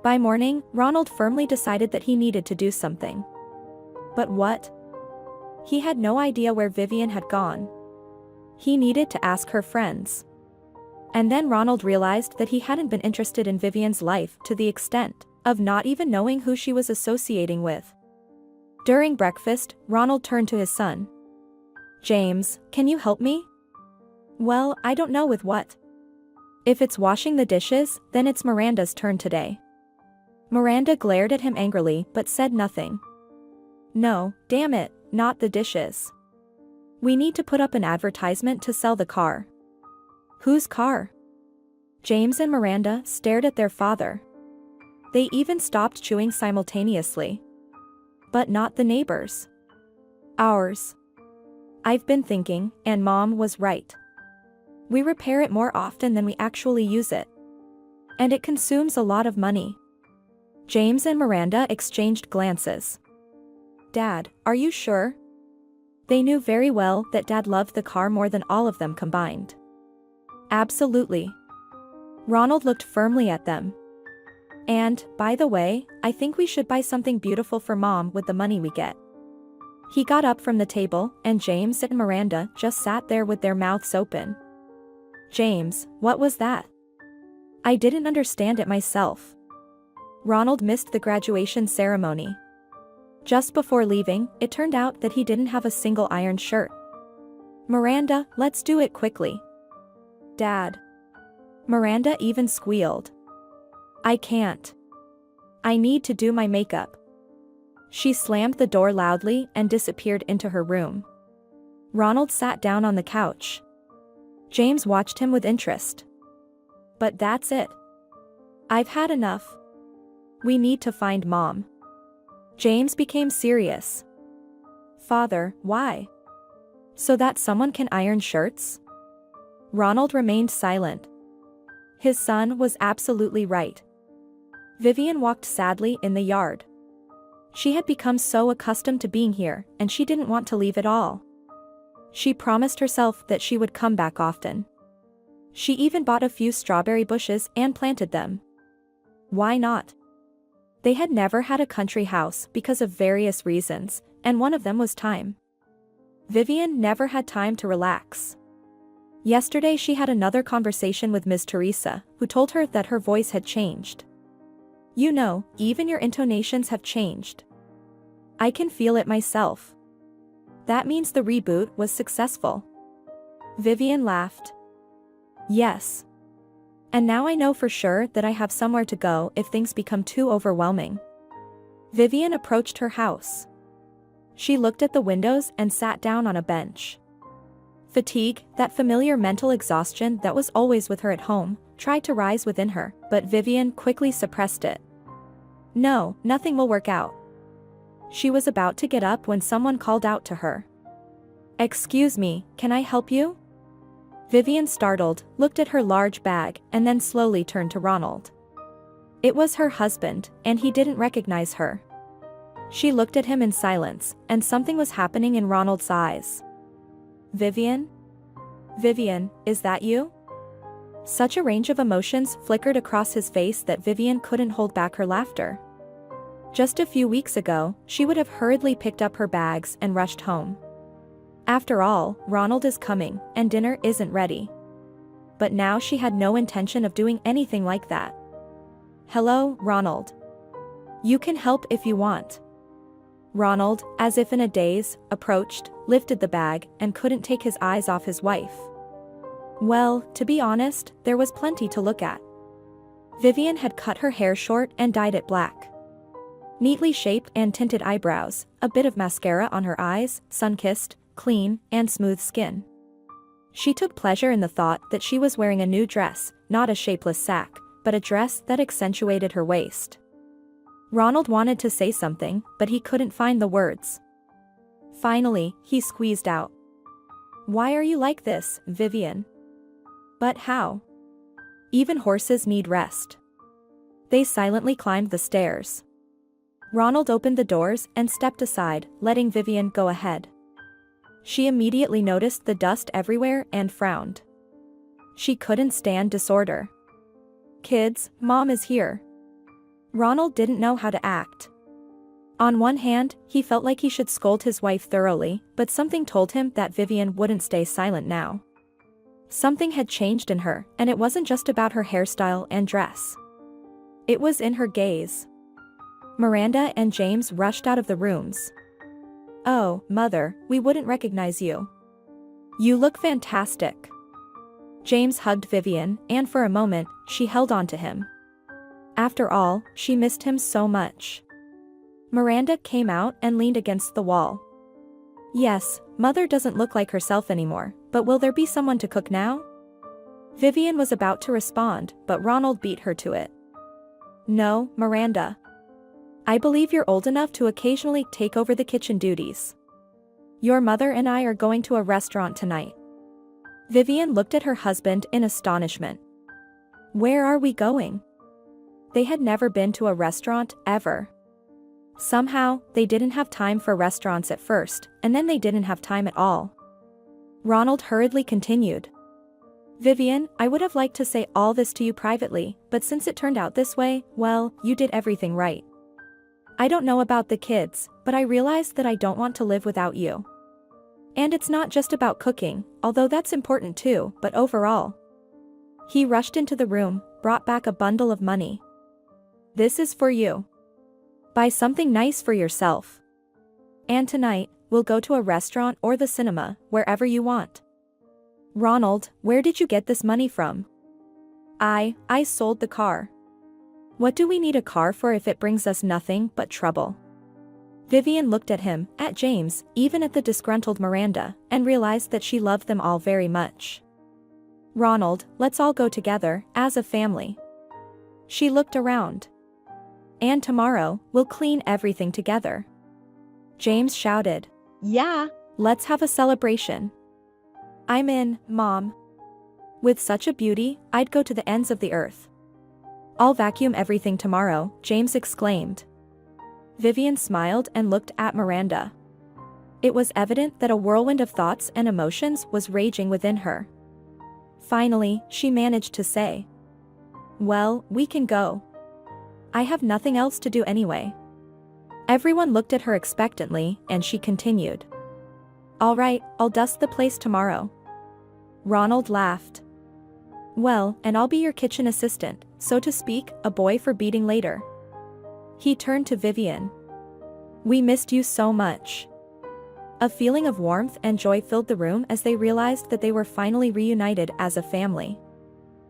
By morning, Ronald firmly decided that he needed to do something. But what? He had no idea where Vivian had gone. He needed to ask her friends. And then Ronald realized that he hadn't been interested in Vivian's life to the extent of not even knowing who she was associating with. During breakfast, Ronald turned to his son. James, can you help me? Well, I don't know with what. If it's washing the dishes, then it's Miranda's turn today. Miranda glared at him angrily but said nothing. No, damn it, not the dishes. We need to put up an advertisement to sell the car. Whose car? James and Miranda stared at their father. They even stopped chewing simultaneously. But not the neighbors. Ours. I've been thinking, and Mom was right. We repair it more often than we actually use it. And it consumes a lot of money. James and Miranda exchanged glances. Dad, are you sure? They knew very well that Dad loved the car more than all of them combined. Absolutely. Ronald looked firmly at them. And, by the way, I think we should buy something beautiful for Mom with the money we get. He got up from the table, and James and Miranda just sat there with their mouths open. James, what was that? I didn't understand it myself. Ronald missed the graduation ceremony. Just before leaving, it turned out that he didn't have a single ironed shirt. Miranda, let's do it quickly. Dad. Miranda even squealed. I can't. I need to do my makeup. She slammed the door loudly and disappeared into her room. Ronald sat down on the couch. James watched him with interest. But that's it. I've had enough. We need to find Mom. James became serious. Father, why? So that someone can iron shirts? Ronald remained silent. His son was absolutely right. Vivian walked sadly in the yard. She had become so accustomed to being here, and she didn't want to leave at all. She promised herself that she would come back often. She even bought a few strawberry bushes and planted them. Why not? They had never had a country house because of various reasons, and one of them was time. Vivian never had time to relax. Yesterday she had another conversation with Ms. Teresa, who told her that her voice had changed. You know, even your intonations have changed. I can feel it myself. That means the reboot was successful. Vivian laughed. Yes. And now I know for sure that I have somewhere to go if things become too overwhelming. Vivian approached her house. She looked at the windows and sat down on a bench. Fatigue, that familiar mental exhaustion that was always with her at home, tried to rise within her, but Vivian quickly suppressed it. No, nothing will work out. She was about to get up when someone called out to her. Excuse me, can I help you? Vivian, startled, looked at her large bag and then slowly turned to Ronald. It was her husband, and he didn't recognize her. She looked at him in silence, and something was happening in Ronald's eyes. Vivian? Vivian, is that you? Such a range of emotions flickered across his face that Vivian couldn't hold back her laughter. Just a few weeks ago, she would have hurriedly picked up her bags and rushed home. After all, Ronald is coming, and dinner isn't ready. But now she had no intention of doing anything like that. Hello, Ronald. You can help if you want. Ronald, as if in a daze, approached, lifted the bag, and couldn't take his eyes off his wife. Well, to be honest, there was plenty to look at. Vivian had cut her hair short and dyed it black. Neatly shaped and tinted eyebrows, a bit of mascara on her eyes, sun-kissed, clean, and smooth skin. She took pleasure in the thought that she was wearing a new dress, not a shapeless sack, but a dress that accentuated her waist. Ronald wanted to say something, but he couldn't find the words. Finally, he squeezed out. Why are you like this, Vivian? But how? Even horses need rest. They silently climbed the stairs. Ronald opened the doors and stepped aside, letting Vivian go ahead. She immediately noticed the dust everywhere and frowned. She couldn't stand disorder. Kids, Mom is here. Ronald didn't know how to act. On one hand, he felt like he should scold his wife thoroughly, but something told him that Vivian wouldn't stay silent now. Something had changed in her, and it wasn't just about her hairstyle and dress. It was in her gaze. Miranda and James rushed out of the rooms. Oh, Mother, we wouldn't recognize you. You look fantastic. James hugged Vivian, and for a moment, she held on to him. After all, she missed him so much. Miranda came out and leaned against the wall. Yes, Mother doesn't look like herself anymore, but will there be someone to cook now? Vivian was about to respond, but Ronald beat her to it. No, Miranda. I believe you're old enough to occasionally take over the kitchen duties. Your mother and I are going to a restaurant tonight. Vivian looked at her husband in astonishment. Where are we going? They had never been to a restaurant, ever. Somehow, they didn't have time for restaurants at first, and then they didn't have time at all. Ronald hurriedly continued. Vivian, I would have liked to say all this to you privately, but since it turned out this way, well, you did everything right. I don't know about the kids, but I realized that I don't want to live without you. And it's not just about cooking, although that's important too, but overall. He rushed into the room, brought back a bundle of money. This is for you. Buy something nice for yourself. And tonight, we'll go to a restaurant or the cinema, wherever you want. Ronald, where did you get this money from? I sold the car. What do we need a car for if it brings us nothing but trouble? Vivian looked at him, at James, even at the disgruntled Miranda, and realized that she loved them all very much. Ronald, let's all go together, as a family. She looked around. And tomorrow, we'll clean everything together. James shouted. Yeah. Let's have a celebration. I'm in, Mom. With such a beauty, I'd go to the ends of the earth. I'll vacuum everything tomorrow, James exclaimed. Vivian smiled and looked at Miranda. It was evident that a whirlwind of thoughts and emotions was raging within her. Finally, she managed to say, Well, we can go. I have nothing else to do anyway. Everyone looked at her expectantly, and she continued. All right, I'll dust the place tomorrow. Ronald laughed. Well, and I'll be your kitchen assistant, so to speak, a boy for beating later. He turned to Vivian. We missed you so much." A feeling of warmth and joy filled the room as they realized that they were finally reunited as a family.